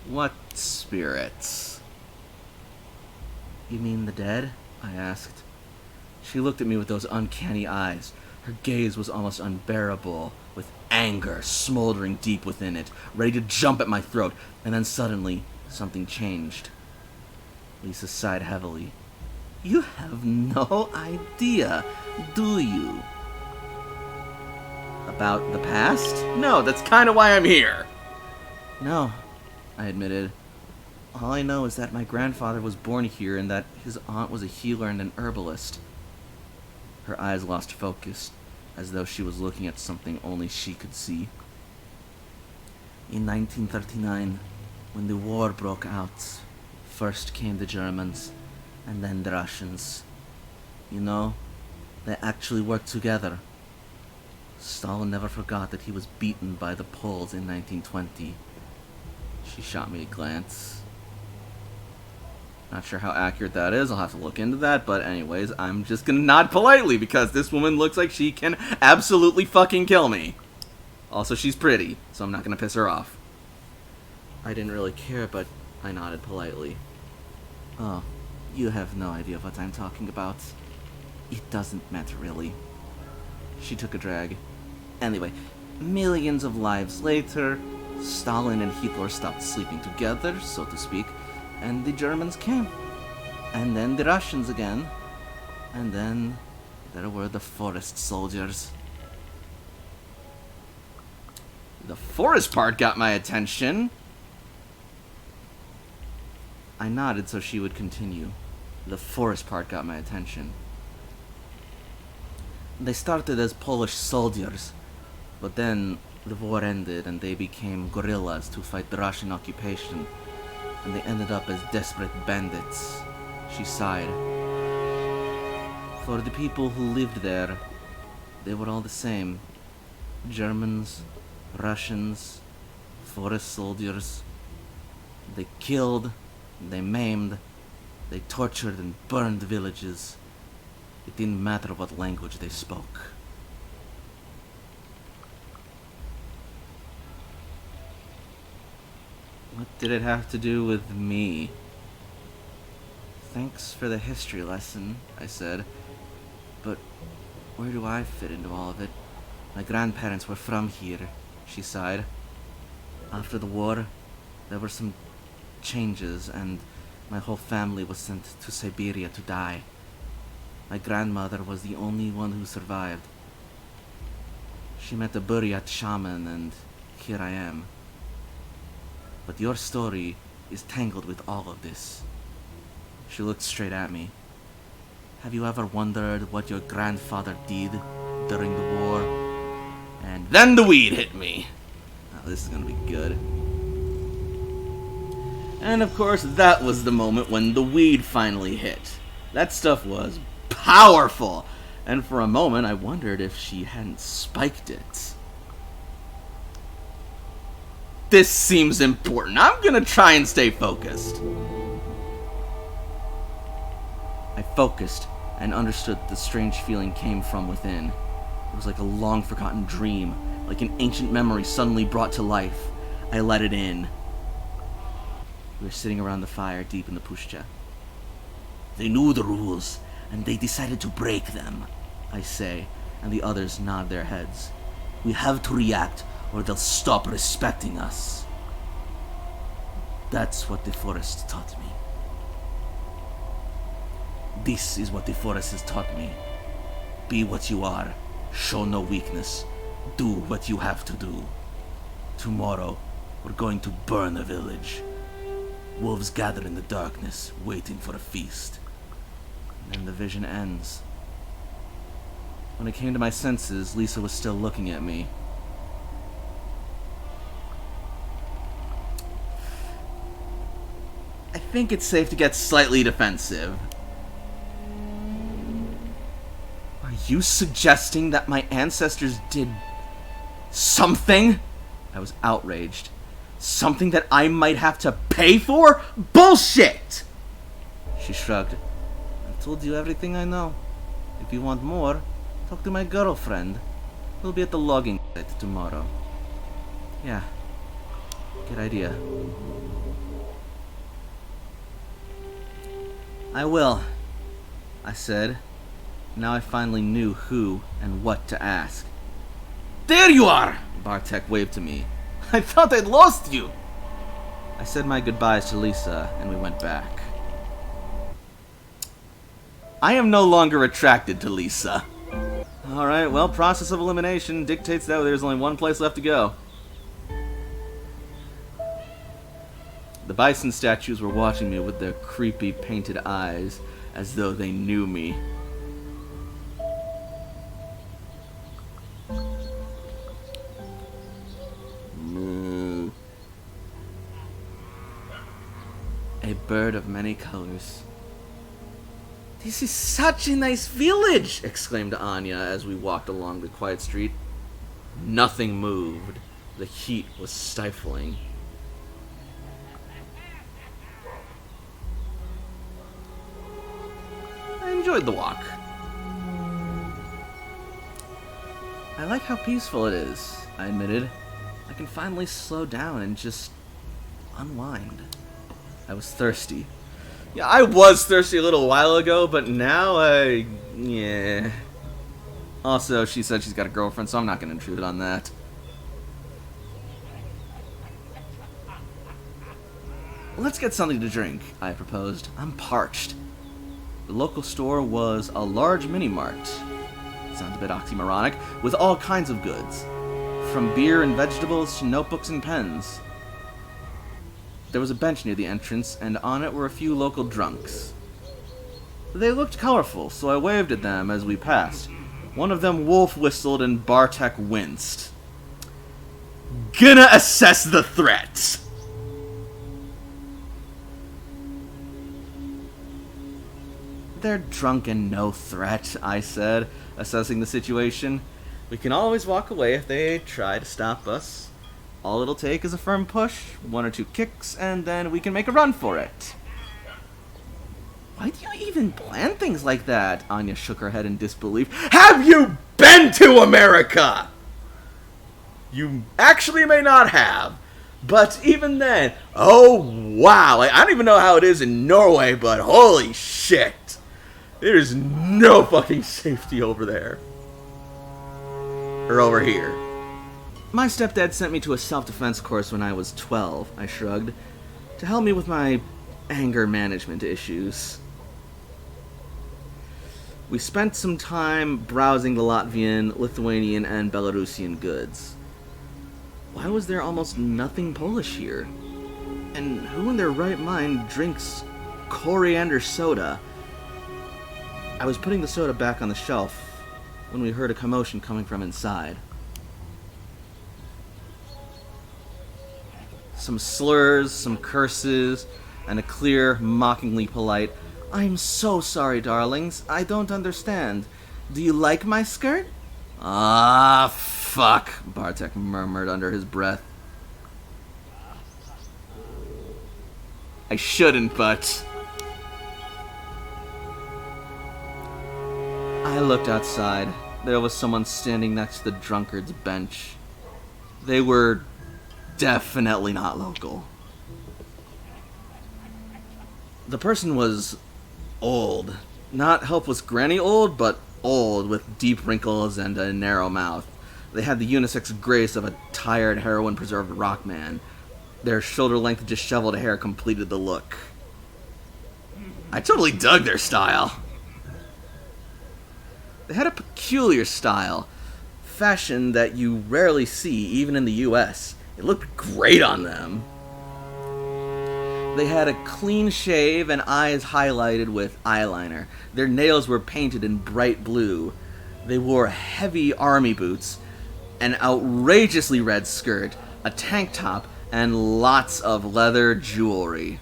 What spirits? You mean the dead? I asked. She looked at me with those uncanny eyes. Her gaze was almost unbearable, with anger smoldering deep within it, ready to jump at my throat, and then suddenly, something changed. Lisa sighed heavily. You have no idea, do you? About the past? No, that's kind of why I'm here. No, I admitted. All I know is that my grandfather was born here and that his aunt was a healer and an herbalist. Her eyes lost focus, as though she was looking at something only she could see. In 1939, when the war broke out, first came the Germans, and then the Russians. You know, they actually worked together. Stalin never forgot that he was beaten by the Poles in 1920. She shot me a glance. Not sure how accurate that is, I'll have to look into that, but anyways, I'm just gonna nod politely because this woman looks like she can absolutely fucking kill me. Also, she's pretty, so I'm not gonna piss her off. I didn't really care, but I nodded politely. Oh, you have no idea what I'm talking about. It doesn't matter, really. She took a drag. Anyway, millions of lives later, Stalin and Hitler stopped sleeping together, so to speak, and the Germans came. And then the Russians again. And then there were the forest soldiers. The forest part got my attention. I nodded so she would continue. The forest part got my attention. They started as Polish soldiers, but then the war ended and they became guerrillas to fight the Russian occupation. and they ended up as desperate bandits. She sighed. For the people who lived there, they were all the same. Germans, Russians, forest soldiers. They killed, they maimed, they tortured and burned villages. It didn't matter what language they spoke. What did it have to do with me? Thanks for the history lesson, I said. But where do I fit into all of it? My grandparents were from here, she sighed. After the war, there were some changes, and my whole family was sent to Siberia to die. My grandmother was the only one who survived. She met a Buryat shaman, and here I am. But your story is tangled with all of this. She looked straight at me. Have you ever wondered what your grandfather did during the war? And then the weed hit me. Oh, this is gonna be good. And of course, that was the moment when the weed finally hit. That stuff was powerful. And for a moment, I wondered if she hadn't spiked it. This seems important. I'm gonna try and stay focused. I focused and understood that the strange feeling came from within. It was like a long-forgotten dream, like an ancient memory suddenly brought to life. I let it in. We were sitting around the fire deep in the pushcha. They knew the rules, and they decided to break them, I say, and the others nod their heads. We have to react, or they'll stop respecting us. That's what the forest taught me. This is what the forest has taught me. Be what you are. Show no weakness. Do what you have to do. Tomorrow, we're going to burn a village. Wolves gather in the darkness, waiting for a feast. And then the vision ends. When I came to my senses, Lisa was still looking at me. I think it's safe to get slightly defensive. Are you suggesting that my ancestors did something? I was outraged. Something that I might have to pay for? Bullshit! She shrugged. I told you everything I know. If you want more, talk to my girlfriend. We'll be at the logging site tomorrow. Yeah, good idea. I will, I said. Now I finally knew who and what to ask. There you are! Bartek waved to me. I thought I'd lost you! I said my goodbyes to Lisa, and we went back. I am no longer attracted to Lisa. Alright, well, process of elimination dictates that there's only one place left to go. The bison statues were watching me with their creepy painted eyes, as though they knew me. Moo. A bird of many colors. This is such a nice village! Exclaimed Anya as we walked along the quiet street. Nothing moved. The heat was stifling. I enjoyed the walk. I like how peaceful it is, I admitted. I can finally slow down and just unwind. I was thirsty. Yeah, I was thirsty a little while ago, but now yeah. Also, she said she's got a girlfriend, so I'm not going to intrude on that. Let's get something to drink, I proposed. I'm parched. The local store was a large mini-mart. Sounds a bit oxymoronic, with all kinds of goods. From beer and vegetables to notebooks and pens. There was a bench near the entrance, and on it were a few local drunks. They looked colorful, so I waved at them as we passed. One of them wolf whistled and Bartek winced. Gonna assess the threat. They're drunk and no threat, I said, assessing the situation. We can always walk away if they try to stop us. All it'll take is a firm push, 1 or 2 kicks, and then we can make a run for it. Why do you even plan things like that? Anya shook her head in disbelief. Have you been to America? You actually may not have. But even then, oh wow. I don't even know how it is in Norway, but holy shit. There's no fucking safety over there. Or over here. My stepdad sent me to a self-defense course when I was 12, I shrugged, to help me with my anger management issues. We spent some time browsing the Latvian, Lithuanian, and Belarusian goods. Why was there almost nothing Polish here? And who in their right mind drinks coriander soda? I was putting the soda back on the shelf when we heard a commotion coming from inside. Some slurs, some curses, and a clear, mockingly polite, "I'm so sorry, darlings. I don't understand. Do you like my skirt?" "Ah, fuck," Bartek murmured under his breath. I shouldn't, but... I looked outside. There was someone standing next to the drunkard's bench. They were definitely not local. The person was old. Not helpless granny old, but old, with deep wrinkles and a narrow mouth. They had the unisex grace of a tired, heroin-preserved rock man. Their shoulder-length, disheveled hair completed the look. I totally dug their style. They had a peculiar style, fashion that you rarely see, even in the US. It looked great on them. They had a clean shave and eyes highlighted with eyeliner. Their nails were painted in bright blue. They wore heavy army boots, an outrageously red skirt, a tank top, and lots of leather jewelry.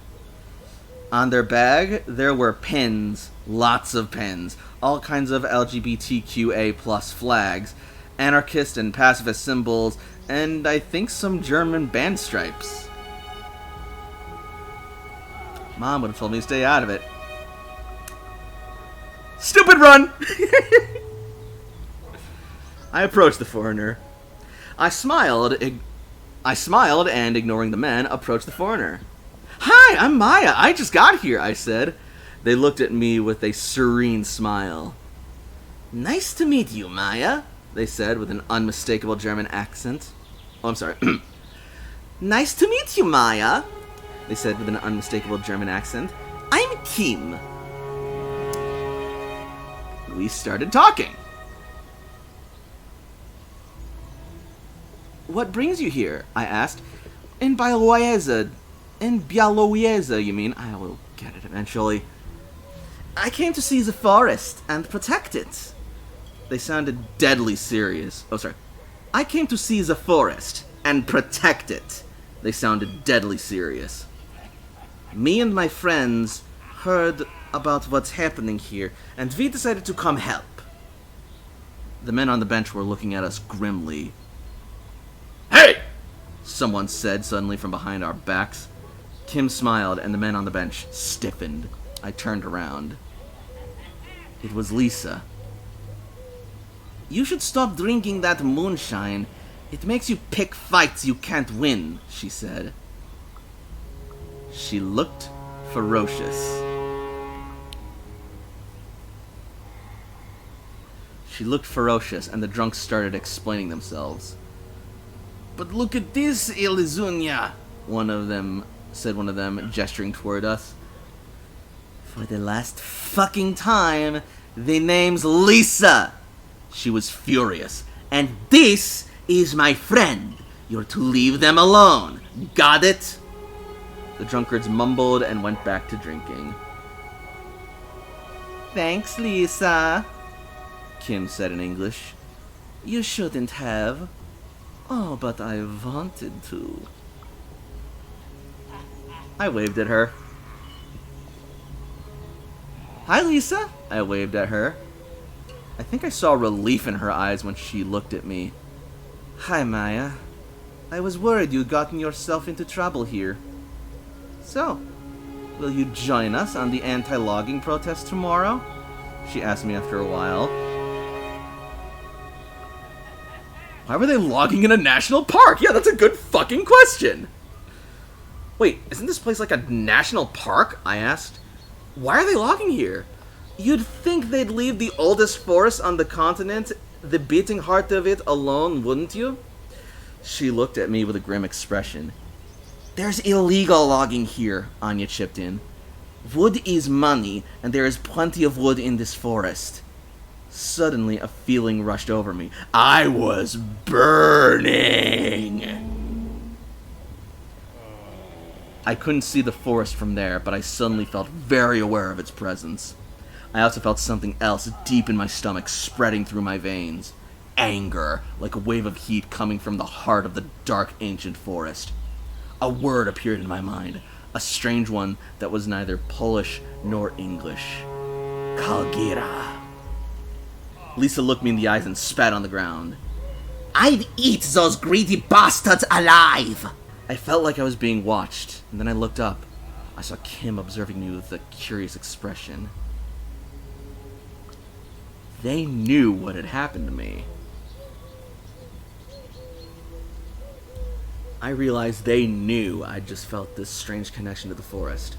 On their bag, there were pins, lots of pins, all kinds of LGBTQA+ flags, anarchist and pacifist symbols, and I think some German band stripes. Mom would have told me to stay out of it. Stupid run! I approached the foreigner. I smiled and, ignoring the men, approached the foreigner. "Hi, I'm Maya. I just got here," I said. They looked at me with a serene smile. "Nice to meet you, Maya," they said with an unmistakable German accent. Oh, I'm sorry. "Nice to meet you, Maya," they said with an unmistakable German accent. "I'm Kim." We started talking. "What brings you here?" I asked. In Białowieża, you mean? I will get it eventually." "I came to see the forest and protect it." They sounded deadly serious. Oh, sorry. "I came to see the forest and protect it." They sounded deadly serious. "Me and my friends heard about what's happening here, and we decided to come help." The men on the bench were looking at us grimly. "Hey!" someone said suddenly from behind our backs. Kim smiled, and the men on the bench stiffened. I turned around. It was Lisa. "You should stop drinking that moonshine. It makes you pick fights you can't win," she said. She looked ferocious. She looked ferocious, and the drunks started explaining themselves. "But look at this, Elizunia," one of them, gesturing toward us. "For the last fucking time, the name's Lisa." She was furious. "And this is my friend. You're to leave them alone. Got it?" The drunkards mumbled and went back to drinking. "Thanks, Lisa," Kim said in English. "You shouldn't have." "Oh, but I wanted to." I waved at her. Hi, Lisa. I waved at her. I think I saw relief in her eyes when she looked at me. Hi, Maya. I was worried you'd gotten yourself into trouble here. So, will you join us on the anti-logging protest tomorrow? She asked me after a while. Why were they logging in a national park? Yeah, that's a good fucking question. Wait, isn't this place like a national park? I asked. Why are they logging here? You'd think they'd leave the oldest forest on the continent, the beating heart of it, alone, wouldn't you? She looked at me with a grim expression. There's illegal logging here, Anya chipped in. Wood is money, and there is plenty of wood in this forest. Suddenly, a feeling rushed over me. I was burning! I couldn't see the forest from there, but I suddenly felt very aware of its presence. I also felt something else deep in my stomach spreading through my veins. Anger, like a wave of heat coming from the heart of the dark ancient forest. A word appeared in my mind, a strange one that was neither Polish nor English. Kalgira. Lisa looked me in the eyes and spat on the ground. I'd eat those greedy bastards alive! I felt like I was being watched, and then I looked up. I saw Kim observing me with a curious expression. They knew what had happened to me. I realized they knew I'd just felt this strange connection to the forest.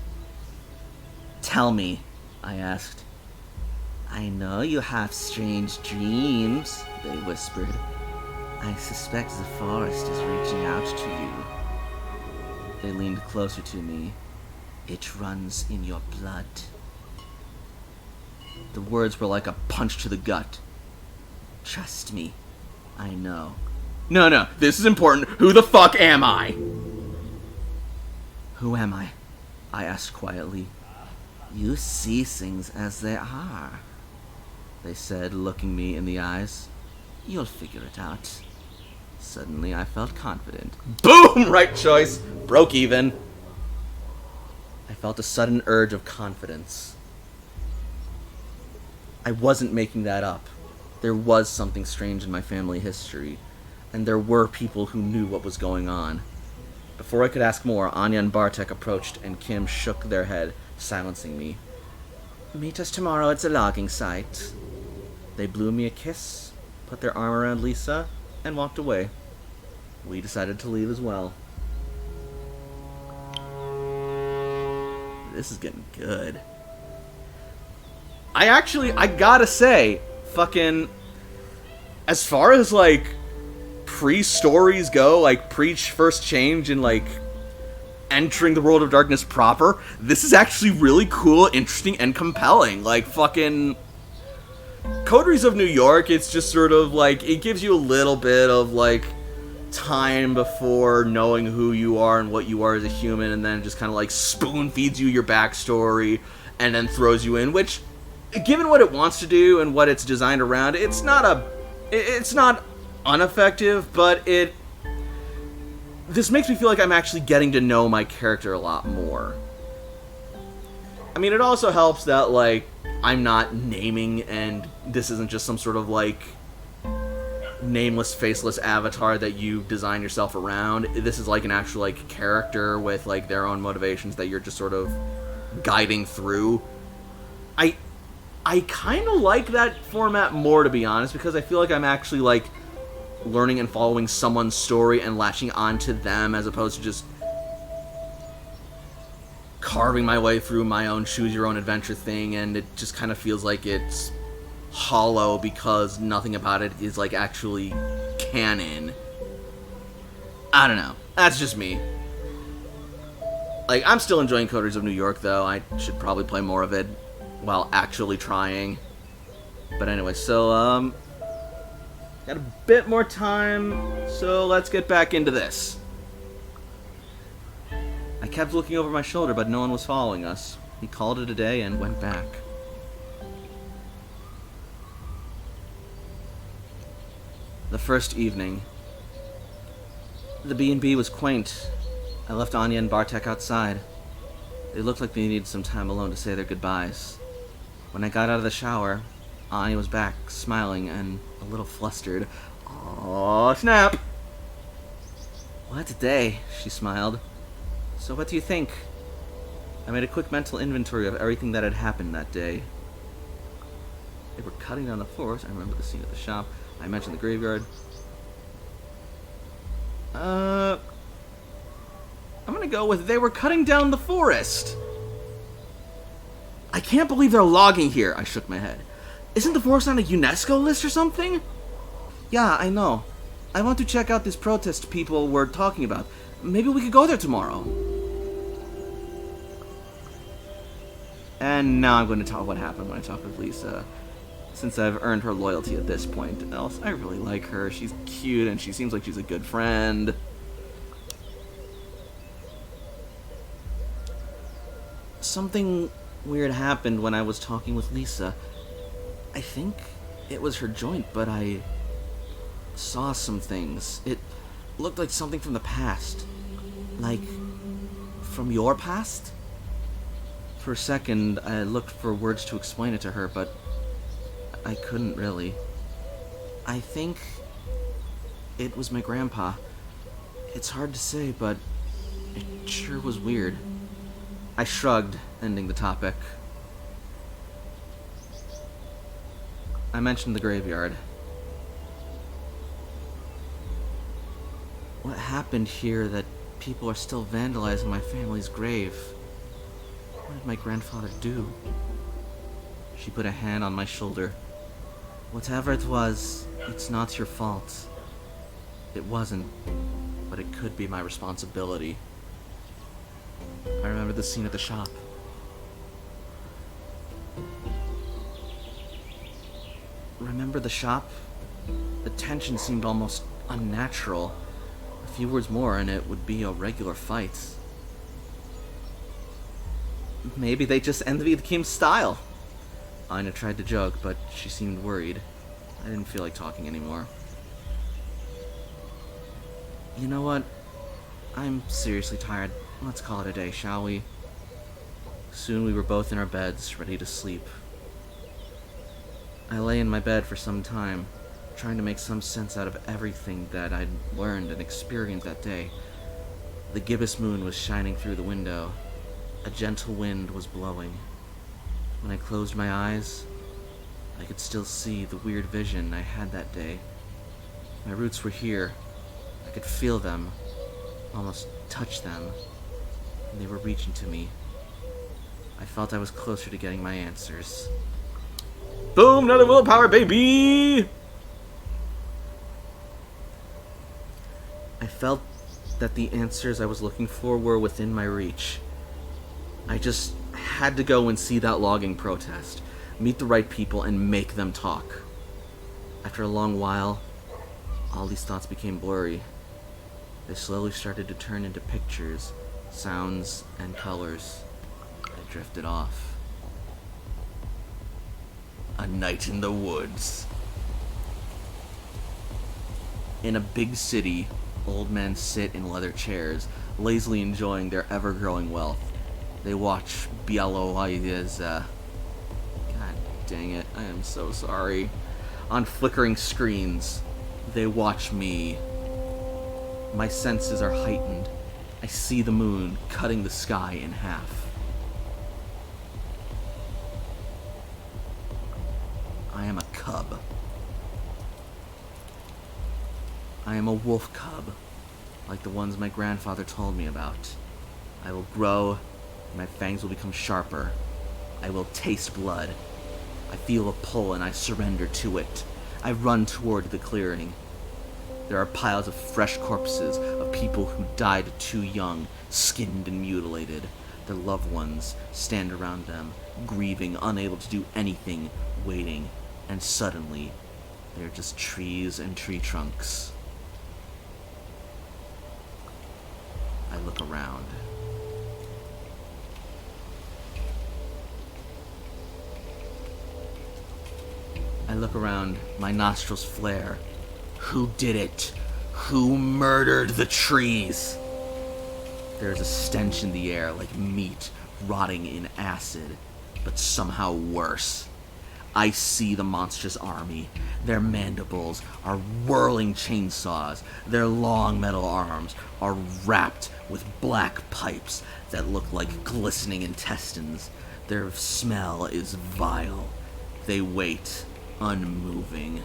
Tell me, I asked. I know you have strange dreams, they whispered. I suspect the forest is reaching out to you. They leaned closer to me. It runs in your blood. The words were like a punch to the gut. Trust me, I know. No, this is important. Who the fuck am I? Who am I? I asked quietly. You see things as they are, they said, looking me in the eyes. You'll figure it out. Suddenly, I felt confident. Boom! Right choice. Broke even. I felt a sudden urge of confidence. I wasn't making that up. There was something strange in my family history, and there were people who knew what was going on. Before I could ask more, Anya and Bartek approached, and Kim shook their head, silencing me. Meet us tomorrow at the logging site. They blew me a kiss, put their arm around Lisa, and walked away. We decided to leave as well. This is getting good. I gotta say, fucking, as far as, like, pre-stories go, like, pre-first change and, like, entering the world of darkness proper, this is actually really cool, interesting, and compelling. Like, fucking Coteries of New York, it's just sort of, like, it gives you a little bit of, like, time before knowing who you are and what you are as a human, and then just kind of, like, spoon-feeds you your backstory, and then throws you in, which, given what it wants to do and what it's designed around, it's not ineffective, but this makes me feel like I'm actually getting to know my character a lot more. I mean, it also helps that, like, I'm not naming, and this isn't just some sort of, like, nameless, faceless avatar that you design yourself around. This is, like, an actual, like, character with, like, their own motivations that you're just sort of guiding through. I kind of like that format more, to be honest, because I feel like I'm actually, like, learning and following someone's story and latching onto them as opposed to just carving my way through my own choose-your-own-adventure thing, and it just kind of feels like it's hollow because nothing about it is, like, actually canon. I don't know. That's just me. Like, I'm still enjoying Coteries of New York, though. I should probably play more of it while actually trying. But anyway, so, got a bit more time, so let's get back into this. I kept looking over my shoulder, but no one was following us. He called it a day and went back. The first evening. The B&B was quaint. I left Anya and Bartek outside. They looked like they needed some time alone to say their goodbyes. When I got out of the shower, Ani was back, smiling and a little flustered. Oh, snap! What a day, she smiled. So what do you think? I made a quick mental inventory of everything that had happened that day. They were cutting down the forest. I remember the scene at the shop. I mentioned the graveyard. I'm gonna go with they were cutting down the forest. I can't believe they're logging here. I shook my head. Isn't the forest on a UNESCO list or something? Yeah, I know. I want to check out this protest people were talking about. Maybe we could go there tomorrow. And now I'm going to talk what happened when I talked with Lisa. Since I've earned her loyalty at this point. Else, I really like her. She's cute and she seems like she's a good friend. Something weird happened when I was talking with Lisa. I think it was her joint, but I saw some things. It looked like something from the past. Like, from your past? For a second, I looked for words to explain it to her, but I couldn't really. I think it was my grandpa. It's hard to say, but it sure was weird. I shrugged, ending the topic. I mentioned the graveyard. What happened here that people are still vandalizing my family's grave? What did my grandfather do? She put a hand on my shoulder. Whatever it was, it's not your fault. It wasn't, but it could be my responsibility. I remember the scene at the shop. Remember the shop? The tension seemed almost unnatural. A few words more and it would be a regular fight. Maybe they just envied Kim's style. Ina tried to joke, but she seemed worried. I didn't feel like talking anymore. You know what? I'm seriously tired. Let's call it a day, shall we? Soon we were both in our beds, ready to sleep. I lay in my bed for some time, trying to make some sense out of everything that I'd learned and experienced that day. The gibbous moon was shining through the window. A gentle wind was blowing. When I closed my eyes, I could still see the weird vision I had that day. My roots were here. I could feel them, almost touch them, and they were reaching to me. I felt I was closer to getting my answers. Boom! Another willpower, baby! I felt that the answers I was looking for were within my reach. I just had to go and see that logging protest, meet the right people, and make them talk. After a long while, all these thoughts became blurry. They slowly started to turn into pictures, sounds, and colors. I drifted off. A night in the woods. In a big city, old men sit in leather chairs, lazily enjoying their ever-growing wealth. They watch Białowieża. God dang it, I am so sorry. On flickering screens, they watch me. My senses are heightened. I see the moon cutting the sky in half. I am a cub. I am a wolf cub, like the ones my grandfather told me about. I will grow, and my fangs will become sharper. I will taste blood. I feel a pull and I surrender to it. I run toward the clearing. There are piles of fresh corpses of people who died too young, skinned and mutilated. Their loved ones stand around them, grieving, unable to do anything, waiting. And suddenly, they're just trees and tree trunks. I look around. I look around, my nostrils flare. Who did it? Who murdered the trees? There's a stench in the air like meat rotting in acid, but somehow worse. I see the monstrous army. Their mandibles are whirling chainsaws. Their long metal arms are wrapped with black pipes that look like glistening intestines. Their smell is vile. They wait, unmoving.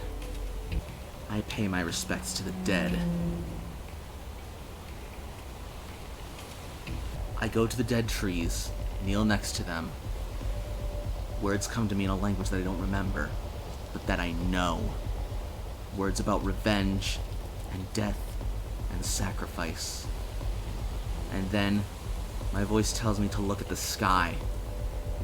I pay my respects to the dead. I go to the dead trees, kneel next to them. Words come to me in a language that I don't remember, but that I know. Words about revenge, and death, and sacrifice. And then, my voice tells me to look at the sky.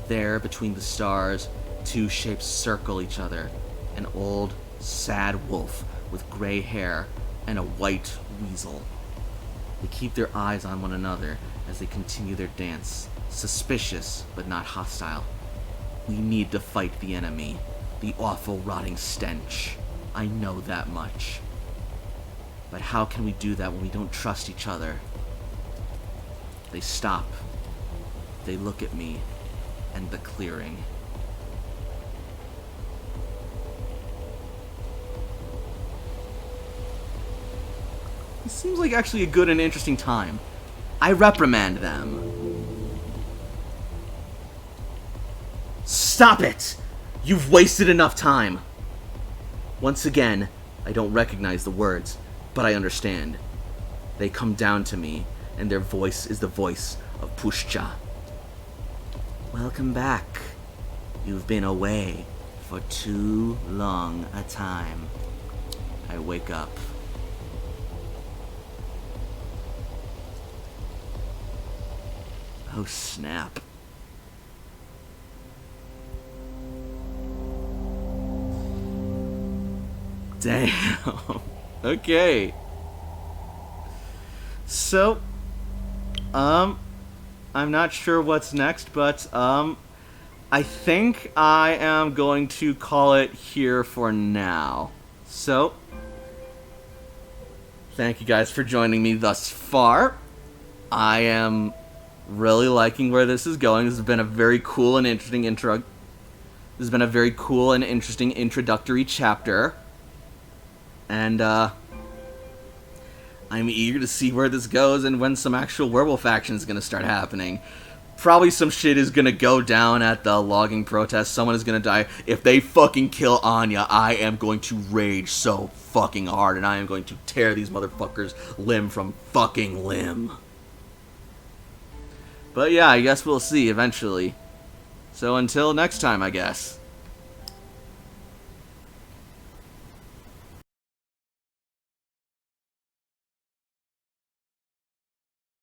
There, between the stars, two shapes circle each other. An old, sad wolf with gray hair, and a white weasel. They keep their eyes on one another as they continue their dance, suspicious but not hostile. We need to fight the enemy, the awful rotting stench. I know that much. But how can we do that when we don't trust each other? They stop. They look at me and the clearing. It seems like actually a good and interesting time. I reprimand them. Stop it! You've wasted enough time. Once again, I don't recognize the words, but I understand. They come down to me, and their voice is the voice of Pushcha. Welcome back. You've been away for too long a time. I wake up. Oh, snap. Damn. Okay. So, I'm not sure what's next, but, I think I am going to call it here for now. So, thank you guys for joining me thus far. I am really liking where this is going. This has been a very cool and interesting introductory chapter. And, I'm eager to see where this goes and when some actual werewolf action is going to start happening. Probably some shit is going to go down at the logging protest. Someone is going to die. If they fucking kill Anya, I am going to rage so fucking hard, and I am going to tear these motherfuckers limb from fucking limb. But yeah, I guess we'll see eventually. So until next time, I guess.